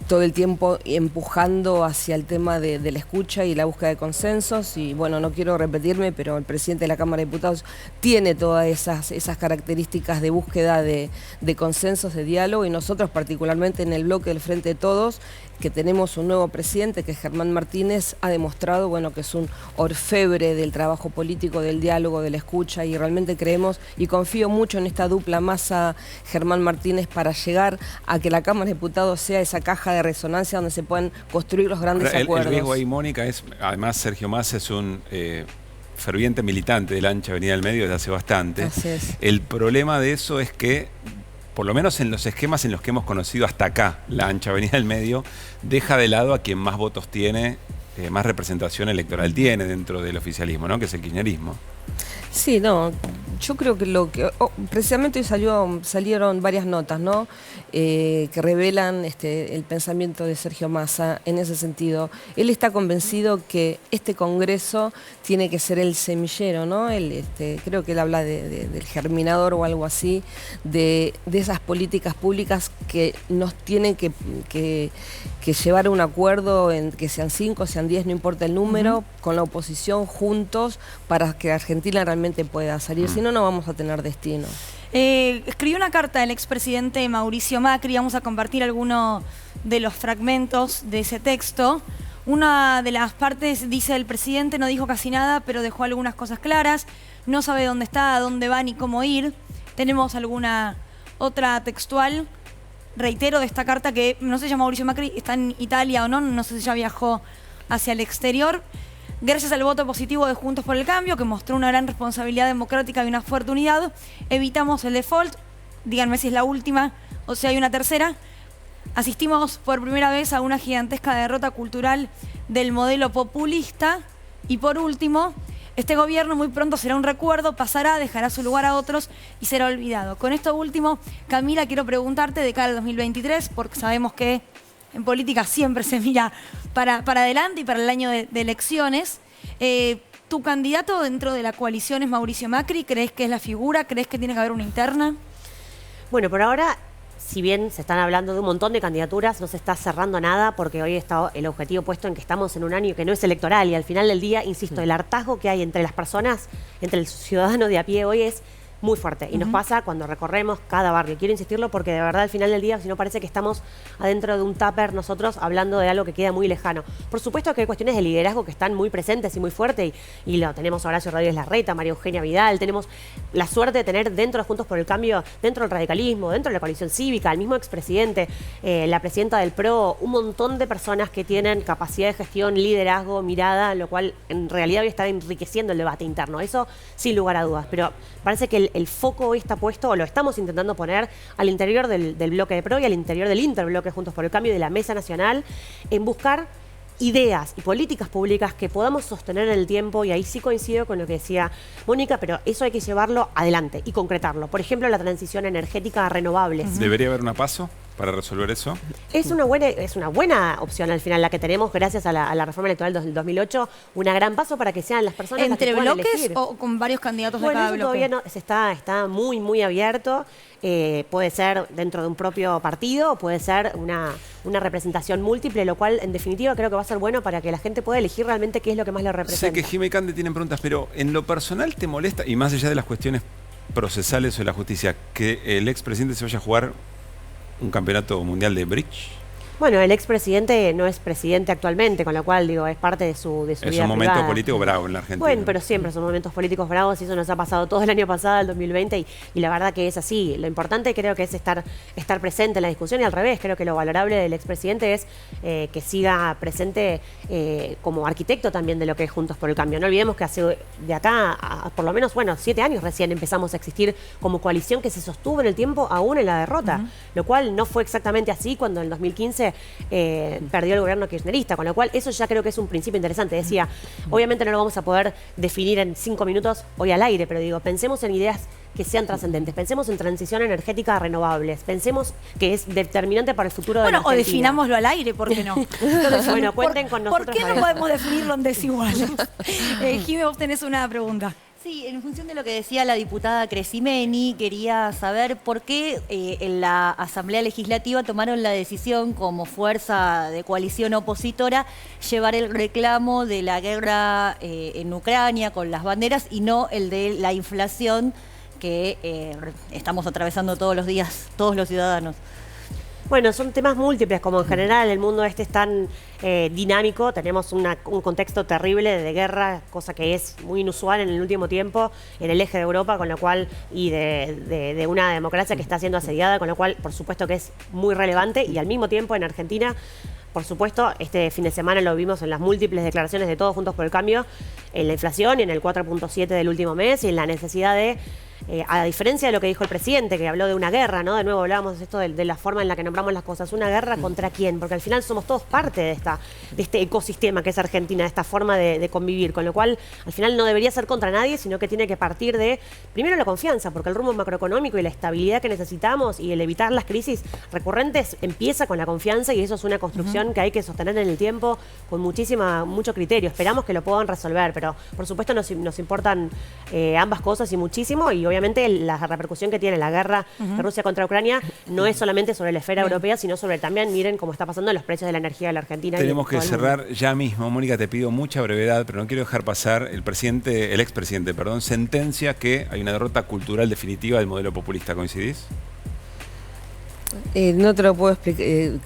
todo el tiempo empujando hacia el tema de la escucha y la búsqueda de consensos, y bueno, no quiero repetirme, pero el presidente de la Cámara de Diputados tiene todas esas características de búsqueda de consensos, de diálogo, y nosotros particularmente en el bloque del Frente de Todos, que tenemos un nuevo presidente, que es Germán Martínez, ha demostrado, bueno, que es un orfebre del trabajo político, del diálogo, de la escucha, y realmente creemos y confío mucho en esta dupla Massa-Germán Martínez para llegar a que la Cámara de Diputados sea esa caja de resonancia donde se puedan construir los grandes acuerdos. El riesgo ahí, Mónica, es, además Sergio Massa es un ferviente militante de la ancha avenida del medio desde hace bastante. Así es. El problema de eso es que, por lo menos en los esquemas en los que hemos conocido hasta acá, la ancha avenida del medio deja de lado a quien más votos tiene, más representación electoral tiene dentro del oficialismo, ¿no?, que es el kirchnerismo. Sí, no, yo creo que precisamente hoy salieron varias notas, ¿no?, que revelan el pensamiento de Sergio Massa en ese sentido. Él está convencido que este Congreso tiene que ser el semillero, ¿no? Creo que él habla del germinador o algo así, de esas políticas públicas que nos tienen que llevar a un acuerdo, en que sean 5, sean 10, no importa el número, con la oposición juntos, para que Argentina realmente pueda salir. Si no, no vamos a tener destino. Escribió una carta el expresidente Mauricio Macri, vamos a compartir algunos de los fragmentos de ese texto. Una de las partes dice el presidente no dijo casi nada, pero dejó algunas cosas claras. No sabe dónde está, a dónde va ni cómo ir. Tenemos alguna otra textual. Reitero de esta carta que no sé si Mauricio Macri está en Italia o no, no sé si ya viajó hacia el exterior. Gracias al voto positivo de Juntos por el Cambio, que mostró una gran responsabilidad democrática y una fuerte unidad, evitamos el default. Díganme si es la última o si hay una tercera. Asistimos por primera vez a una gigantesca derrota cultural del modelo populista. Y por último, este gobierno muy pronto será un recuerdo, pasará, dejará su lugar a otros y será olvidado. Con esto último, Camila, quiero preguntarte de cara al 2023, porque sabemos que en política siempre se mira para adelante y para el año de elecciones. ¿Tu candidato dentro de la coalición es Mauricio Macri? ¿Crees que es la figura? ¿Crees que tiene que haber una interna? Bueno, por ahora, si bien se están hablando de un montón de candidaturas, no se está cerrando nada porque hoy está el objetivo puesto en que estamos en un año que no es electoral y al final del día, insisto, el hartazgo que hay entre las personas, entre el ciudadano de a pie hoy es muy fuerte y nos pasa cuando recorremos cada barrio. Quiero insistirlo porque de verdad al final del día, si no parece que estamos adentro de un tupper nosotros hablando de algo que queda muy lejano. Por supuesto que hay cuestiones de liderazgo que están muy presentes y muy fuertes y lo tenemos a Horacio Rodríguez Larreta, María Eugenia Vidal, tenemos la suerte de tener dentro de Juntos por el Cambio, dentro del radicalismo, dentro de la coalición cívica, el mismo expresidente, la presidenta del PRO, un montón de personas que tienen capacidad de gestión, liderazgo, mirada, lo cual en realidad hoy está enriqueciendo el debate interno. Eso sin lugar a dudas, pero parece que el foco hoy está puesto, o lo estamos intentando poner, al interior del bloque de PRO y al interior del interbloque Juntos por el Cambio y de la Mesa Nacional, en buscar ideas y políticas públicas que podamos sostener en el tiempo, y ahí sí coincido con lo que decía Mónica, pero eso hay que llevarlo adelante y concretarlo. Por ejemplo, la transición energética a renovables. ¿Debería haber una PASO para resolver eso? Es una buena opción al final la que tenemos gracias a la reforma electoral del 2008, una gran paso para que sean las personas las que ¿Entre puedan bloques elegir. o con varios candidatos de Bueno, cada eso bloque? todavía no, está muy, muy abierto. Puede ser dentro de un propio partido, puede ser una representación múltiple, lo cual en definitiva creo que va a ser bueno para que la gente pueda elegir realmente qué es lo que más le representa. Sé que Jimé y Cande tienen preguntas, pero en lo personal te molesta, y más allá de las cuestiones procesales o de la justicia, que el expresidente se vaya a jugar un campeonato mundial de bridge. Bueno, el expresidente no es presidente actualmente, con lo cual, digo, es parte de su vida Es un momento privada. político bravo en la Argentina. Bueno, pero siempre son momentos políticos bravos y eso nos ha pasado todo el año pasado, el 2020, y la verdad que es así. Lo importante creo que es estar presente en la discusión y al revés, creo que lo valorable del expresidente es que siga presente como arquitecto también de lo que es Juntos por el Cambio. No olvidemos que hace de acá a por lo menos, 7 años recién empezamos a existir como coalición que se sostuvo en el tiempo aún en la derrota, lo cual no fue exactamente así cuando en el 2015 perdió el gobierno kirchnerista, con lo cual eso ya creo que es un principio interesante. Decía, obviamente no lo vamos a poder definir en 5 minutos hoy al aire, pero digo, pensemos en ideas que sean trascendentes, pensemos en transición energética a renovables, pensemos que es determinante para el futuro de la Bueno, o Argentina. definámoslo al aire, ¿por qué no? Bueno, cuenten con nosotros. ¿Por qué no podemos definirlo en desigual? Jimé, vos tenés una pregunta. Sí, en función de lo que decía la diputada Crecimeni, quería saber por qué en la Asamblea Legislativa tomaron la decisión como fuerza de coalición opositora llevar el reclamo de la guerra en Ucrania con las banderas y no el de la inflación que estamos atravesando todos los días, todos los ciudadanos. Bueno, son temas múltiples, como en general el mundo es tan dinámico, tenemos un contexto terrible de guerra, cosa que es muy inusual en el último tiempo en el eje de Europa, con lo cual, y de una democracia que está siendo asediada, con lo cual, por supuesto que es muy relevante, y al mismo tiempo en Argentina, por supuesto, este fin de semana lo vimos en las múltiples declaraciones de Todos Juntos por el Cambio, en la inflación, en el 4.7 del último mes, y en la necesidad de, a diferencia de lo que dijo el presidente, que habló de una guerra, ¿no? De nuevo hablábamos de esto de la forma en la que nombramos las cosas. ¿Una guerra contra quién? Porque al final somos todos parte de este ecosistema que es Argentina, de esta forma de convivir, con lo cual al final no debería ser contra nadie, sino que tiene que partir de, primero, la confianza, porque el rumbo macroeconómico y la estabilidad que necesitamos y el evitar las crisis recurrentes empieza con la confianza, y eso es una construcción que hay que sostener en el tiempo con mucho criterio. Esperamos que lo puedan resolver, pero por supuesto nos importan ambas cosas y muchísimo, y obviamente la repercusión que tiene la guerra de Rusia contra Ucrania no es solamente sobre la esfera europea, sino sobre también, miren cómo está pasando en los precios de la energía de la Argentina. Tenemos que cerrar ya mismo. Mónica, te pido mucha brevedad, pero no quiero dejar pasar el expresidente, sentencia que hay una derrota cultural definitiva del modelo populista. ¿Coincidís? No te lo puedo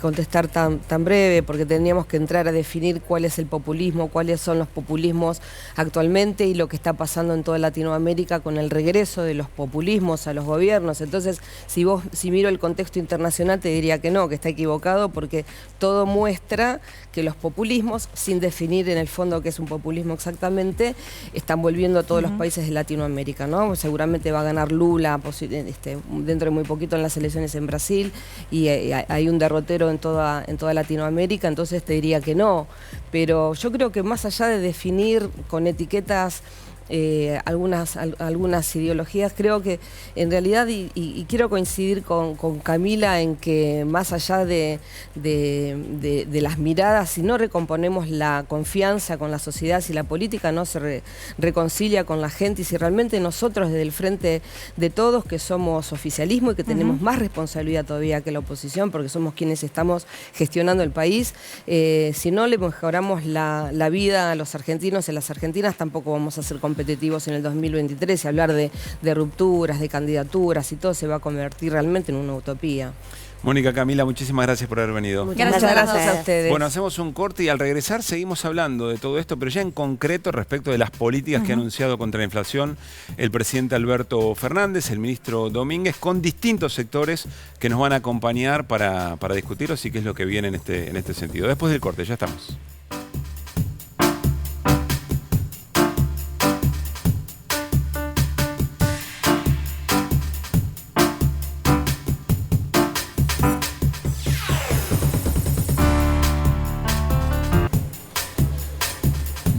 contestar tan breve porque tendríamos que entrar a definir cuál es el populismo, cuáles son los populismos actualmente y lo que está pasando en toda Latinoamérica con el regreso de los populismos a los gobiernos. Entonces, si miro el contexto internacional te diría que no, que está equivocado porque todo muestra que los populismos, sin definir en el fondo qué es un populismo exactamente, están volviendo a todos los países de Latinoamérica, ¿no? Seguramente va a ganar Lula dentro de muy poquito en las elecciones en Brasil. Y hay un derrotero en toda Latinoamérica, entonces te diría que no. Pero yo creo que más allá de definir con etiquetas algunas ideologías, creo que en realidad, y quiero coincidir con Camila en que más allá de las miradas, si no recomponemos la confianza con la sociedad, si la política no se reconcilia con la gente y si realmente nosotros desde el Frente de Todos, que somos oficialismo y que tenemos más responsabilidad todavía que la oposición, porque somos quienes estamos gestionando el país, si no le mejoramos la vida a los argentinos y a las argentinas, tampoco vamos a ser competitivos en el 2023 y hablar de rupturas, de candidaturas y todo se va a convertir realmente en una utopía. Mónica, Camila, muchísimas gracias por haber venido. Muchas gracias a ustedes. Bueno, hacemos un corte y al regresar seguimos hablando de todo esto, pero ya en concreto respecto de las políticas que ha anunciado contra la inflación el presidente Alberto Fernández, el ministro Domínguez, con distintos sectores que nos van a acompañar para discutirlo, así que es lo que viene en este sentido. Después del corte, ya estamos.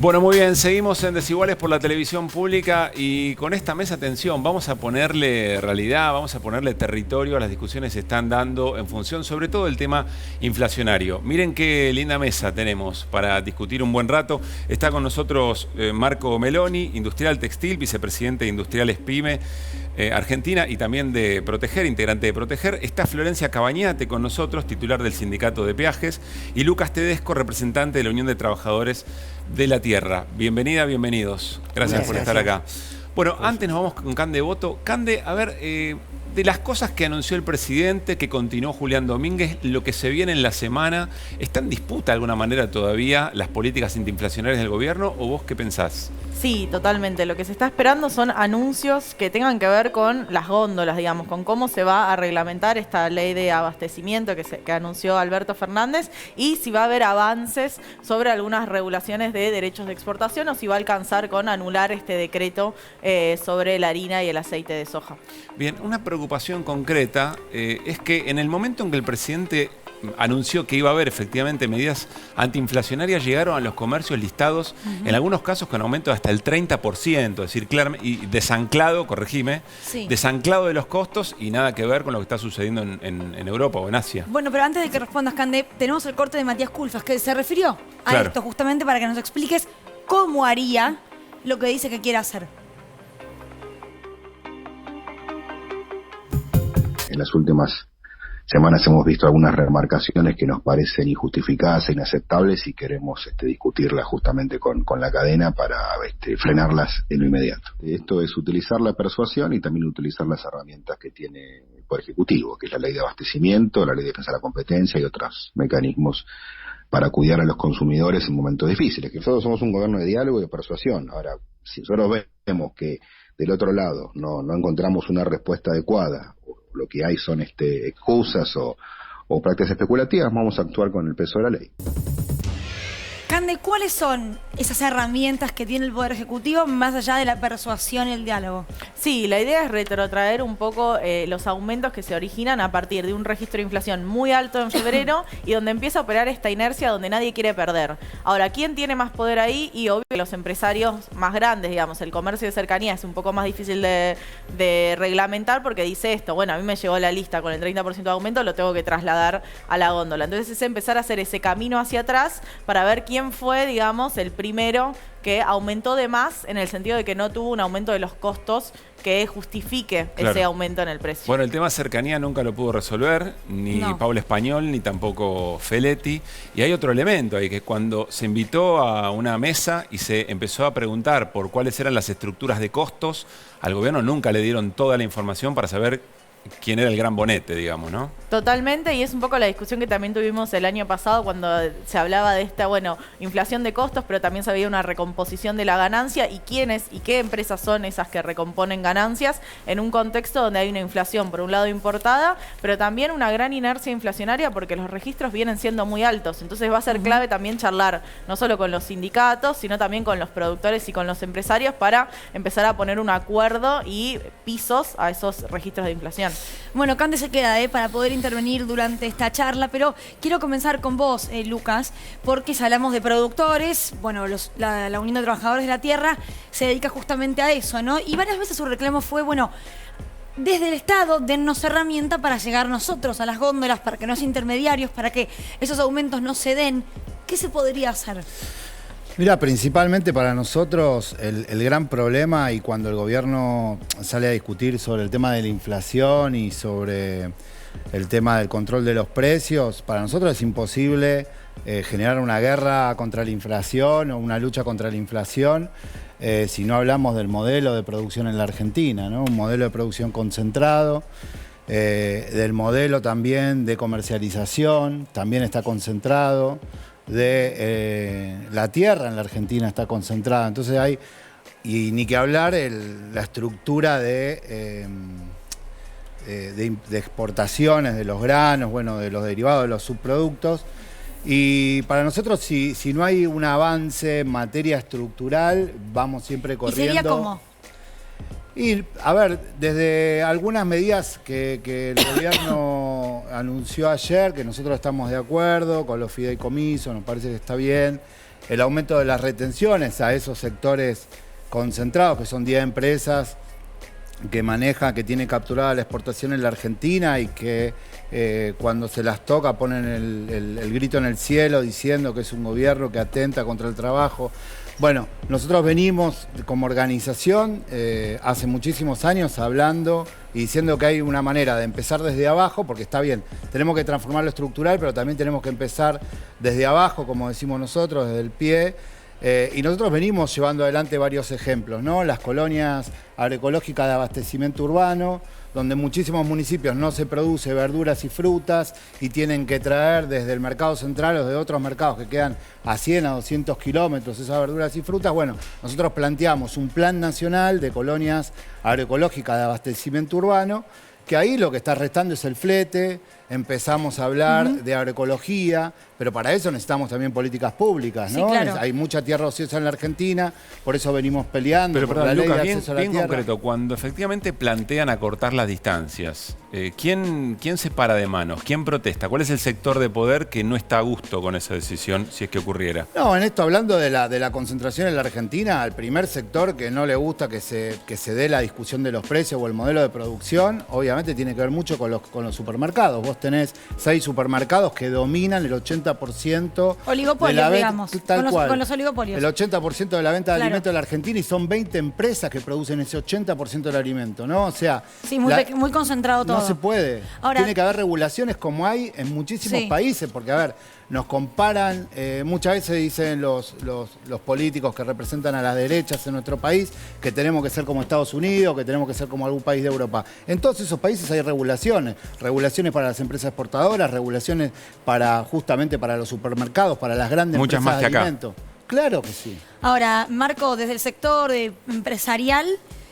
Bueno, muy bien, seguimos en Desiguales por la televisión pública y con esta mesa, atención, vamos a ponerle realidad, vamos a ponerle territorio a las discusiones que se están dando en función sobre todo del tema inflacionario. Miren qué linda mesa tenemos para discutir un buen rato. Está con nosotros Marco Meloni, industrial textil, vicepresidente de Industriales PYME Argentina y también de Proteger, integrante de Proteger. Está Florencia Cabañate con nosotros, titular del Sindicato de Peajes, y Lucas Tedesco, representante de la Unión de Trabajadores de la Tierra. Bienvenida, bienvenidos. Gracias por estar acá. Bueno, antes nos vamos con Cande Boto. Cande, a ver, de las cosas que anunció el presidente, que continuó Julián Domínguez, lo que se viene en la semana, ¿está en disputa de alguna manera todavía las políticas antiinflacionarias del gobierno o vos qué pensás? Sí, totalmente. Lo que se está esperando son anuncios que tengan que ver con las góndolas, digamos, con cómo se va a reglamentar esta ley de abastecimiento que anunció Alberto Fernández y si va a haber avances sobre algunas regulaciones de derechos de exportación o si va a alcanzar con anular este decreto sobre la harina y el aceite de soja. Bien, una preocupación concreta es que en el momento en que el presidente anunció que iba a haber efectivamente medidas antiinflacionarias, llegaron a los comercios listados, en algunos casos con aumento de hasta el 30%, es decir, claramente, y desanclado, corregime, desanclado de los costos y nada que ver con lo que está sucediendo en Europa o en Asia. Bueno, pero antes de que respondas, Cande, tenemos el corte de Matías Culfas, que se refirió a esto justamente para que nos expliques cómo haría lo que dice que quiere hacer. En las últimas semanas hemos visto algunas remarcaciones que nos parecen injustificadas e inaceptables y queremos discutirlas justamente con la cadena para frenarlas en lo inmediato. Esto es utilizar la persuasión y también utilizar las herramientas que tiene el Poder Ejecutivo, que es la ley de abastecimiento, la ley de defensa de la competencia y otros mecanismos para cuidar a los consumidores en momentos difíciles. Que nosotros somos un gobierno de diálogo y de persuasión. Ahora, si nosotros vemos que del otro lado no encontramos una respuesta adecuada, lo que hay son excusas o prácticas especulativas, vamos a actuar con el peso de la ley. Cande, ¿cuáles son esas herramientas que tiene el Poder Ejecutivo más allá de la persuasión y el diálogo? Sí, la idea es retrotraer un poco los aumentos que se originan a partir de un registro de inflación muy alto en febrero y donde empieza a operar esta inercia donde nadie quiere perder. Ahora, ¿quién tiene más poder ahí? Y obvio los empresarios más grandes, digamos, el comercio de cercanía es un poco más difícil de reglamentar porque dice esto, bueno, a mí me llegó la lista con el 30% de aumento, lo tengo que trasladar a la góndola. Entonces es empezar a hacer ese camino hacia atrás para ver quién fue, digamos, el primero que aumentó de más en el sentido de que no tuvo un aumento de los costos que justifique ese aumento en el precio. Bueno, el tema cercanía nunca lo pudo resolver, ni Pablo Español, ni tampoco Feletti. Y hay otro elemento ahí, que cuando se invitó a una mesa y se empezó a preguntar por cuáles eran las estructuras de costos, al gobierno nunca le dieron toda la información para saber quién era el gran bonete, digamos, ¿no? Totalmente, y es un poco la discusión que también tuvimos el año pasado cuando se hablaba de esta, inflación de costos, pero también se veía una recomposición de la ganancia y quiénes y qué empresas son esas que recomponen ganancias en un contexto donde hay una inflación, por un lado importada, pero también una gran inercia inflacionaria porque los registros vienen siendo muy altos. Entonces va a ser clave también charlar no solo con los sindicatos, sino también con los productores y con los empresarios para empezar a poner un acuerdo y pisos a esos registros de inflación. Bueno, Cande se queda para poder intervenir durante esta charla, pero quiero comenzar con vos, Lucas, porque si hablamos de productores, bueno, la Unión de Trabajadores de la Tierra se dedica justamente a eso, ¿no? Y varias veces su reclamo fue, desde el Estado, dennos herramienta para llegar nosotros a las góndolas, para que no haya intermediarios, para que esos aumentos no se den. ¿Qué se podría hacer? Mira, principalmente para nosotros el gran problema, y cuando el gobierno sale a discutir sobre el tema de la inflación y sobre el tema del control de los precios, para nosotros es imposible generar una guerra contra la inflación o una lucha contra la inflación si no hablamos del modelo de producción en la Argentina, ¿no? Un modelo de producción concentrado, del modelo también de comercialización, también está concentrado, de la tierra en la Argentina está concentrada. Entonces hay, y ni que hablar, la estructura de exportaciones de los granos, de los derivados, de los subproductos. Y para nosotros, si no hay un avance en materia estructural, vamos siempre corriendo. ¿Y sería cómo? Y, a ver, desde algunas medidas que el gobierno anunció ayer, que nosotros estamos de acuerdo, con los fideicomisos, nos parece que está bien, el aumento de las retenciones a esos sectores concentrados, que son 10 empresas que manejan, que tienen capturada la exportación en la Argentina y que cuando se las toca ponen el grito en el cielo diciendo que es un gobierno que atenta contra el trabajo. Bueno, nosotros venimos como organización hace muchísimos años hablando y diciendo que hay una manera de empezar desde abajo, porque está bien, tenemos que transformar lo estructural, pero también tenemos que empezar desde abajo, como decimos nosotros, desde el pie. Y nosotros venimos llevando adelante varios ejemplos, ¿no? Las colonias agroecológicas de abastecimiento urbano, donde en muchísimos municipios no se produce verduras y frutas y tienen que traer desde el mercado central o de otros mercados que quedan a 100 a 200 kilómetros esas verduras y frutas. Bueno, nosotros planteamos un plan nacional de colonias agroecológicas de abastecimiento urbano, que ahí lo que está restando es el flete. Empezamos a hablar de agroecología, pero para eso necesitamos también políticas públicas, ¿no? Sí, claro. Hay mucha tierra ociosa en la Argentina, por eso venimos peleando por la ley de acceso a la tierra. Bien concreto, cuando efectivamente plantean acortar las distancias, ¿quién se para de manos? ¿Quién protesta? ¿Cuál es el sector de poder que no está a gusto con esa decisión, si es que ocurriera? No, en esto, hablando de la concentración en la Argentina, al primer sector que no le gusta que se dé la discusión de los precios o el modelo de producción, obviamente tiene que ver mucho con los supermercados. Vos tenés 6 supermercados que dominan el 80% oligopolios, de la venta, digamos, con los oligopolios. El 80% de la venta de alimentos de la Argentina, y son 20 empresas que producen ese 80% del alimento, ¿no? O sea, sí, muy concentrado todo. No se puede. Ahora, tiene que haber regulaciones como hay en muchísimos países, porque, a ver, nos comparan, muchas veces dicen los políticos que representan a las derechas en nuestro país que tenemos que ser como Estados Unidos, que tenemos que ser como algún país de Europa. En todos esos países hay regulaciones para las empresas exportadoras, regulaciones justamente para los supermercados, para las grandes muchas empresas más que de acá. alimentos. Claro que sí. Ahora, Marco, desde el sector empresarial,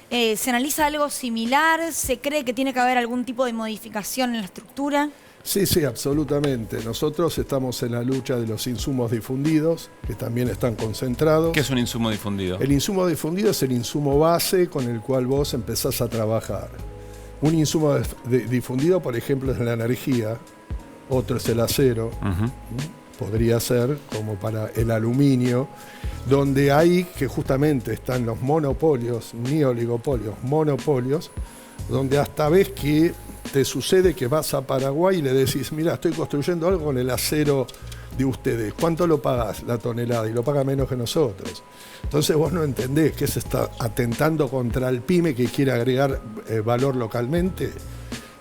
¿se analiza algo similar? ¿Se cree que tiene que haber algún tipo de modificación en la estructura? Sí, absolutamente. Nosotros estamos en la lucha de los insumos difundidos, que también están concentrados. ¿Qué es un insumo difundido? El insumo difundido es el insumo base con el cual vos empezás a trabajar. Un insumo difundido, por ejemplo, es la energía, otro es el acero, podría ser como para el aluminio, donde hay que justamente están los monopolios, ni oligopolios, monopolios, donde hasta ves que te sucede que vas a Paraguay y le decís, mira, estoy construyendo algo con el acero de ustedes, ¿cuánto lo pagás la tonelada? Y lo paga menos que nosotros. Entonces vos no entendés que se está atentando contra el pyme que quiere agregar valor localmente.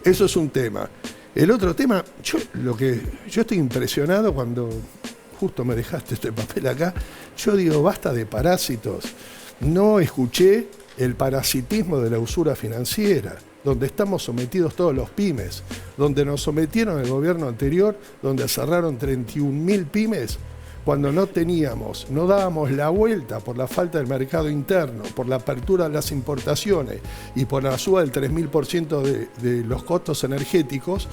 Eso es un tema. El otro tema, yo estoy impresionado cuando justo me dejaste este papel acá, yo digo, basta de parásitos. No escuché el parasitismo de la usura financiera. donde estamos sometidos todos los pymes, donde nos sometieron el gobierno anterior, donde cerraron 31.000 pymes, cuando no dábamos la vuelta por la falta del mercado interno, por la apertura de las importaciones y por la suba del 3.000% de los costos energéticos,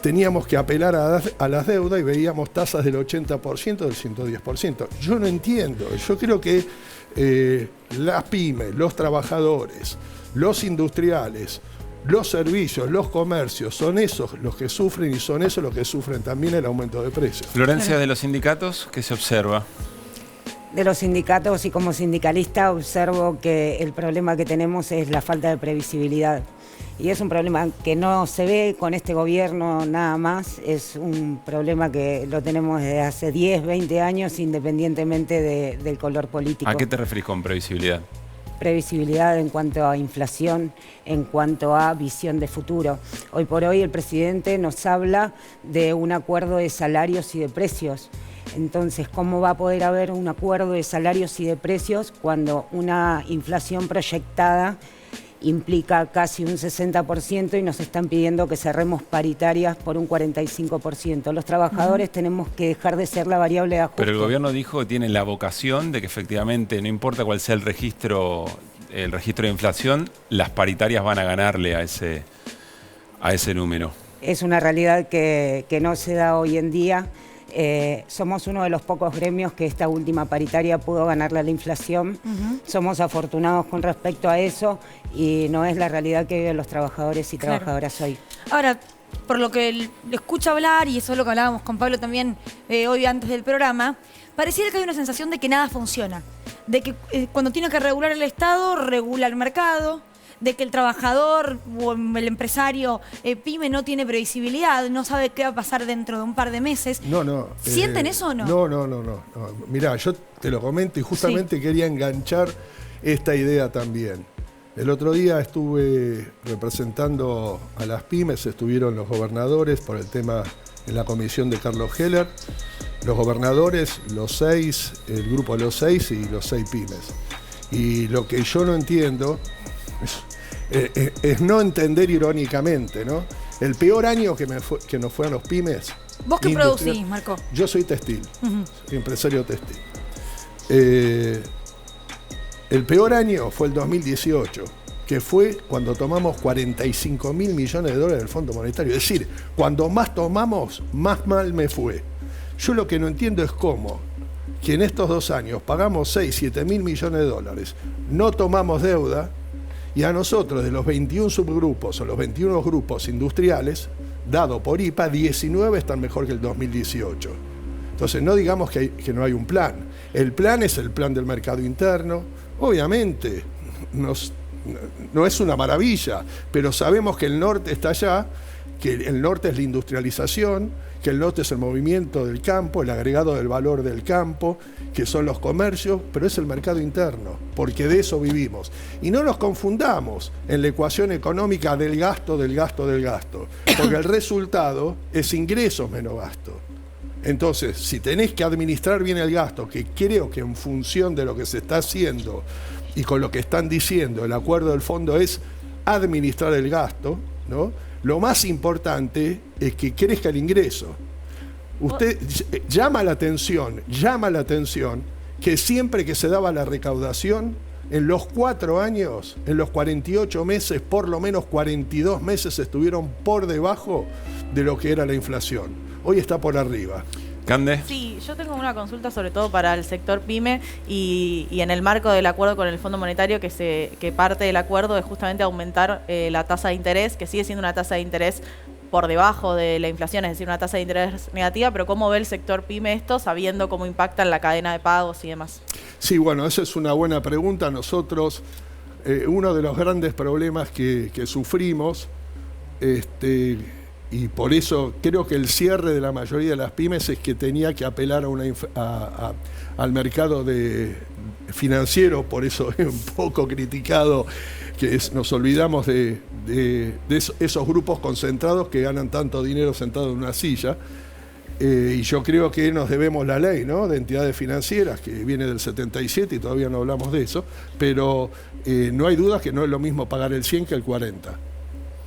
teníamos que apelar a las deudas y veíamos tasas del 80%, del 110%. Yo no entiendo, yo creo que las pymes, los trabajadores, los industriales, los servicios, los comercios, son esos los que sufren y son esos los que sufren también el aumento de precios. Florencia, de los sindicatos, ¿qué se observa? De los sindicatos y como sindicalista observo que el problema que tenemos es la falta de previsibilidad. Y es un problema que no se ve con este gobierno nada más, es un problema que lo tenemos desde hace 10, 20 años independientemente del color político. ¿A qué te referís con previsibilidad? Previsibilidad en cuanto a inflación, en cuanto a visión de futuro. Hoy por hoy el presidente nos habla de un acuerdo de salarios y de precios. Entonces, ¿cómo va a poder haber un acuerdo de salarios y de precios cuando una inflación proyectada implica casi un 60% y nos están pidiendo que cerremos paritarias por un 45%? Los trabajadores tenemos que dejar de ser la variable de ajuste. Pero el gobierno dijo que tiene la vocación de que efectivamente, no importa cuál sea el registro de inflación, las paritarias van a ganarle a ese número. Es una realidad que no se da hoy en día. Somos uno de los pocos gremios que esta última paritaria pudo ganarle a la inflación. Somos afortunados con respecto a eso y no es la realidad que viven los trabajadores y trabajadoras hoy. Ahora, por lo que le escucho hablar, y eso es lo que hablábamos con Pablo también hoy antes del programa, pareciera que hay una sensación de que nada funciona. De que cuando tiene que regular el Estado, regula el mercado, de que el trabajador o el empresario pyme no tiene previsibilidad, no sabe qué va a pasar dentro de un par de meses. No. ¿Sienten eso o no? No. Mirá, yo te lo comento y justamente quería enganchar esta idea también. El otro día estuve representando a las pymes, estuvieron los gobernadores por el tema en la comisión de Carlos Heller, los gobernadores, los 6, el grupo de los 6 y los 6 pymes. Y lo que yo no entiendo es no entender irónicamente, ¿no? El peor año que nos fue a los pymes. ¿Vos qué producís, Marco? Yo soy textil, soy empresario textil. El peor año fue el 2018, que fue cuando tomamos 45.000 millones de dólares del Fondo Monetario. Es decir, cuando más tomamos, más mal me fue. Yo lo que no entiendo es cómo que en estos 2 años pagamos 6-7.000 millones de dólares, no tomamos deuda, y a nosotros, de los 21 subgrupos o los 21 grupos industriales, dado por IPA, 19 están mejor que el 2018. Entonces, no digamos que no hay un plan. El plan es el plan del mercado interno. Obviamente, no es una maravilla, pero sabemos que el norte está allá, que el norte es la industrialización, que el norte es el movimiento del campo, el agregado del valor del campo, que son los comercios, pero es el mercado interno, porque de eso vivimos. Y no nos confundamos en la ecuación económica del gasto, porque el resultado es ingresos menos gasto. Entonces, si tenés que administrar bien el gasto, que creo que en función de lo que se está haciendo y con lo que están diciendo, el acuerdo del fondo es administrar el gasto, ¿no? Lo más importante es que crezca el ingreso. Usted llama la atención que siempre que se daba la recaudación, en los 4 años, en los 48 meses, por lo menos 42 meses estuvieron por debajo de lo que era la inflación. Hoy está por arriba. ¿Cande? Sí, yo tengo una consulta sobre todo para el sector pyme y en el marco del acuerdo con el Fondo Monetario que parte del acuerdo es justamente aumentar la tasa de interés, que sigue siendo una tasa de interés por debajo de la inflación, es decir, una tasa de interés negativa, pero ¿cómo ve el sector pyme esto, sabiendo cómo impacta en la cadena de pagos y demás? Sí, bueno, esa es una buena pregunta. Nosotros, uno de los grandes problemas que sufrimos, y por eso creo que el cierre de la mayoría de las pymes es que tenía que apelar al mercado financiero, por eso es un poco criticado que nos olvidamos de esos grupos concentrados que ganan tanto dinero sentado en una silla. Y yo creo que nos debemos la ley, ¿no?, de entidades financieras, que viene del 77 y todavía no hablamos de eso, pero no hay duda que no es lo mismo pagar el 100 que el 40.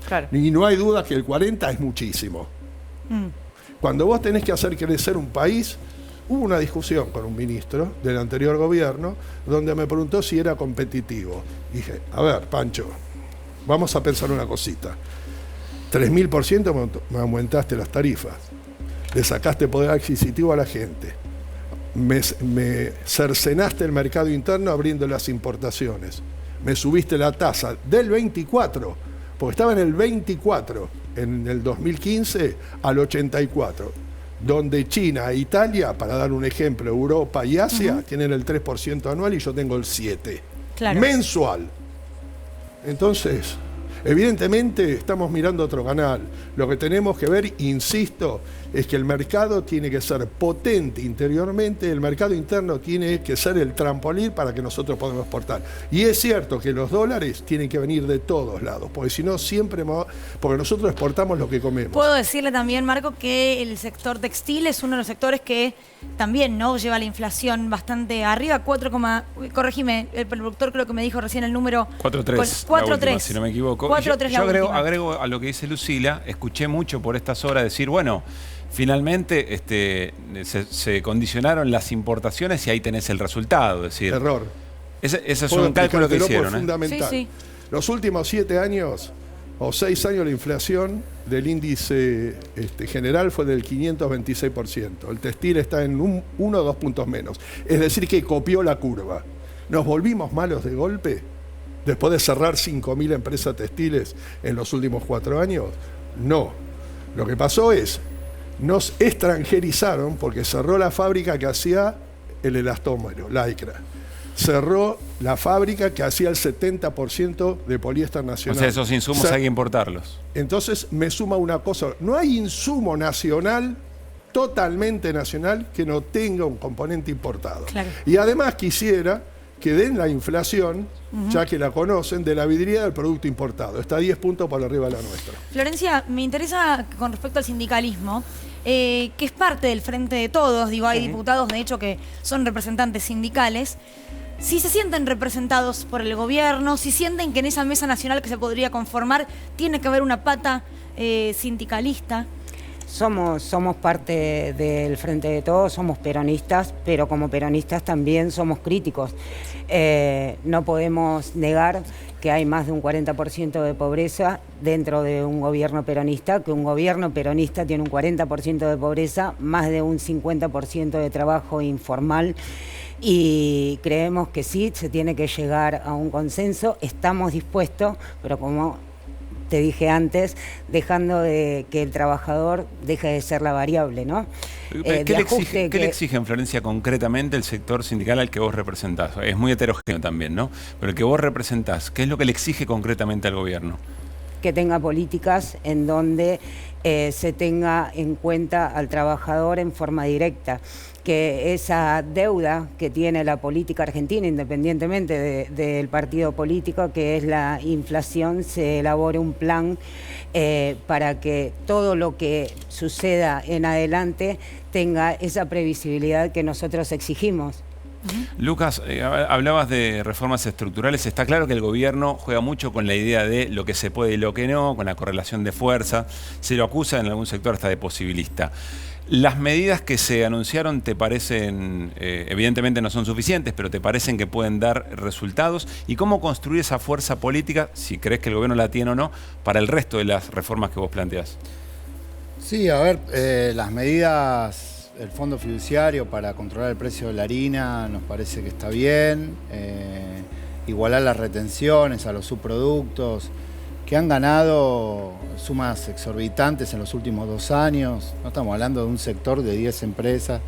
Claro. Y no hay duda que el 40 es muchísimo. Cuando vos tenés que hacer crecer un país, hubo una discusión con un ministro del anterior gobierno donde me preguntó si era competitivo. Dije, a ver, Pancho, vamos a pensar una cosita. 3000% me aumentaste las tarifas, le sacaste poder adquisitivo a la gente, me cercenaste el mercado interno abriendo las importaciones, me subiste la tasa del 24, porque estaba en el 24 en el 2015 al 84, donde China e Italia, para dar un ejemplo, Europa y Asia tienen el 3% anual y yo tengo el 7% mensual. Entonces, evidentemente estamos mirando otro canal. Lo que tenemos que ver, insisto, es que el mercado tiene que ser potente interiormente, el mercado interno tiene que ser el trampolín para que nosotros podamos exportar. Y es cierto que los dólares tienen que venir de todos lados, porque si no siempre, porque nosotros exportamos lo que comemos. Puedo decirle también, Marco, que el sector textil es uno de los sectores que también no lleva la inflación bastante arriba, corregime, el productor creo que me dijo recién el número 4.3, 4.3, si no me equivoco. 4.3 Yo agrego a lo que dice Lucila, escuché mucho por estas horas decir, bueno, finalmente se condicionaron las importaciones y ahí tenés el resultado. Es decir, error. Ese es un cálculo que hicieron. Fundamental. Sí. Los últimos 7 años o 6 años la inflación del índice general fue del 526%. El textil está en 1 o 2 puntos menos. Es decir, que copió la curva. ¿Nos volvimos malos de golpe después de cerrar 5.000 empresas textiles en los últimos 4 años? No. Lo que pasó es, nos extranjerizaron porque cerró la fábrica que hacía el elastómero, Lycra. Cerró la fábrica que hacía el 70% de poliéster nacional. O sea, esos insumos hay que importarlos. Entonces me suma una cosa, no hay insumo nacional, totalmente nacional, que no tenga un componente importado. Claro. Y además quisiera que den la inflación, ya que la conocen, de la vidriera del producto importado. Está 10 puntos por arriba de la nuestra. Florencia, me interesa con respecto al sindicalismo, que es parte del Frente de Todos, digo, hay diputados de hecho que son representantes sindicales, si se sienten representados por el gobierno, si sienten que en esa mesa nacional que se podría conformar tiene que haber una pata sindicalista. Somos parte del Frente de Todos, somos peronistas, pero como peronistas también somos críticos. No podemos negar que hay más de un 40% de pobreza dentro de un gobierno peronista, que un gobierno peronista tiene un 40% de pobreza, más de un 50% de trabajo informal. Y creemos que sí, se tiene que llegar a un consenso, estamos dispuestos, pero como te dije antes, dejando de que el trabajador deje de ser la variable, ¿no? ¿Qué le exige en Florencia concretamente el sector sindical al que vos representás? Es muy heterogéneo también, ¿no? Pero el que vos representás, ¿qué es lo que le exige concretamente al gobierno? Que tenga políticas en donde se tenga en cuenta al trabajador en forma directa, que esa deuda que tiene la política argentina, independientemente del partido político, que es la inflación, se elabore un plan para que todo lo que suceda en adelante tenga esa previsibilidad que nosotros exigimos. Lucas, hablabas de reformas estructurales. Está claro que el gobierno juega mucho con la idea de lo que se puede y lo que no, con la correlación de fuerza. Se lo acusa en algún sector hasta de posibilista. ¿Las medidas que se anunciaron te parecen, evidentemente no son suficientes, pero te parecen que pueden dar resultados? ¿Y cómo construir esa fuerza política, si crees que el gobierno la tiene o no, para el resto de las reformas que vos planteás? Sí, a ver, las medidas... El fondo fiduciario para controlar el precio de la harina nos parece que está bien. Igualar las retenciones a los subproductos que han ganado sumas exorbitantes en los últimos 2 años. No estamos hablando de un sector de 10 empresas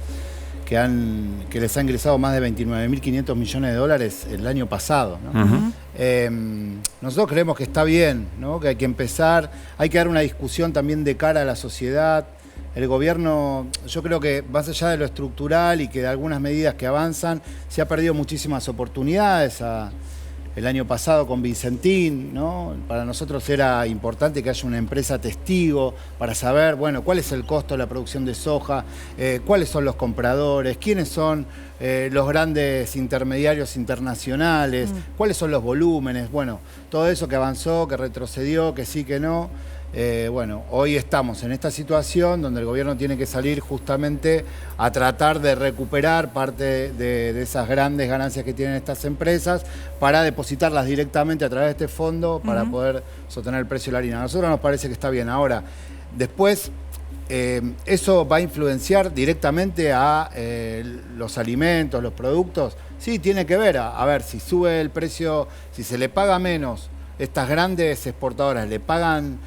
que les ha ingresado más de 29.500 millones de dólares el año pasado, ¿no? Nosotros creemos que está bien, ¿no? Que hay que empezar, hay que dar una discusión también de cara a la sociedad. El gobierno, yo creo que más allá de lo estructural y que de algunas medidas que avanzan, se ha perdido muchísimas oportunidades. el año pasado con Vicentín, ¿no? Para nosotros era importante que haya una empresa testigo para saber, bueno, cuál es el costo de la producción de soja, cuáles son los compradores, quiénes son los grandes intermediarios internacionales, cuáles son los volúmenes, bueno, todo eso que avanzó, que retrocedió, que sí, que no. Bueno, hoy estamos en esta situación donde el gobierno tiene que salir justamente a tratar de recuperar parte de esas grandes ganancias que tienen estas empresas para depositarlas directamente a través de este fondo para poder sostener el precio de la harina. A nosotros nos parece que está bien. Ahora, después, ¿eso va a influenciar directamente a los alimentos, los productos? Sí, tiene que ver. A ver, si sube el precio, si se le paga menos, estas grandes exportadoras le pagan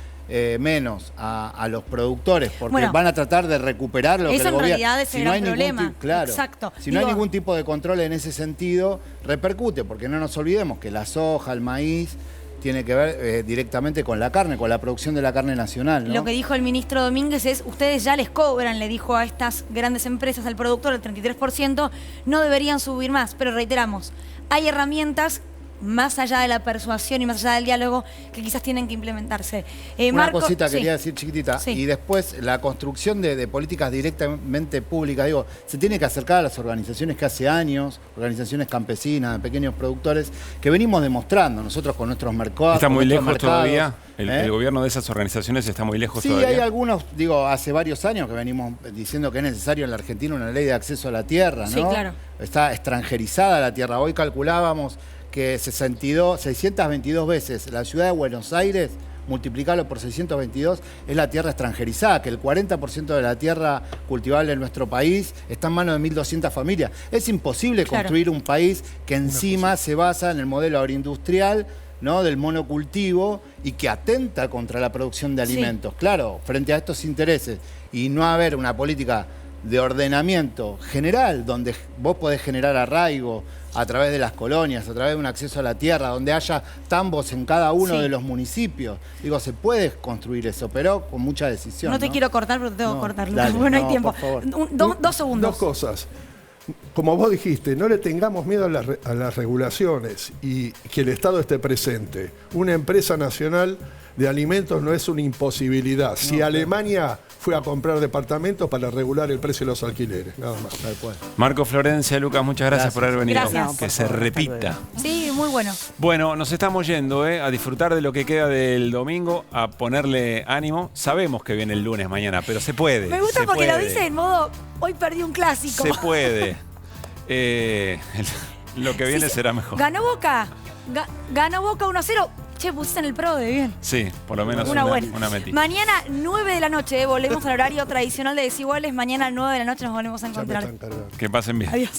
menos a los productores porque van a tratar de recuperar lo que el gobierno... Eso en realidad es el gran problema. Claro, exacto. Si no hay ningún tipo de control en ese sentido, repercute, porque no nos olvidemos que la soja, el maíz, tiene que ver directamente con la carne, con la producción de la carne nacional, ¿no? Lo que dijo el ministro Domínguez es, ustedes ya les cobran, le dijo a estas grandes empresas, al productor, el 33%, no deberían subir más, pero reiteramos, hay herramientas más allá de la persuasión y más allá del diálogo que quizás tienen que implementarse. Una cosita quería decir chiquitita. Sí. Y después la construcción de políticas directamente públicas, digo, se tiene que acercar a las organizaciones que hace años, organizaciones campesinas, de pequeños productores, que venimos demostrando nosotros con nuestros mercados. ¿Está muy lejos todavía? ¿El gobierno de esas organizaciones está muy lejos todavía? Sí, hay algunos, digo, hace varios años que venimos diciendo que es necesario en la Argentina una ley de acceso a la tierra, ¿no? Sí, claro. Está extranjerizada la tierra. Hoy calculábamos que 622 veces la ciudad de Buenos Aires, multiplicarlo por 622, es la tierra extranjerizada, que el 40% de la tierra cultivable en nuestro país está en manos de 1.200 familias. Es imposible construir un país que encima se basa en el modelo agroindustrial, ¿no? Del monocultivo y que atenta contra la producción de alimentos. Claro, frente a estos intereses y no haber una política de ordenamiento general donde vos podés generar arraigo a través de las colonias, a través de un acceso a la tierra, donde haya tambos en cada uno de los municipios. Digo, se puede construir eso, pero con mucha decisión. No te quiero cortar, pero te tengo que cortar, Lucas. Bueno, hay tiempo. Por favor. Dos segundos. Dos cosas. Como vos dijiste, no le tengamos miedo a las regulaciones y que el Estado esté presente. Una empresa nacional de alimentos no es una imposibilidad. Si Alemania fue a comprar departamentos para regular el precio de los alquileres, nada más. Marco Florencia, Lucas, muchas gracias por haber venido. Gracias. Que se repita. Sí, muy bueno. Bueno, nos estamos yendo a disfrutar de lo que queda del domingo, a ponerle ánimo. Sabemos que viene el lunes mañana, pero se puede. Me gusta porque lo dice en modo, hoy perdí un clásico. Se puede. Lo que viene será mejor. Ganó Boca. Ganó Boca 1-0. Che, pusiste en el pro de bien. Sí, por lo menos una metí. Mañana 9 de la noche, volvemos al horario tradicional de Desiguales. Mañana 9 de la noche nos volvemos a encontrar. Que pasen bien. Adiós.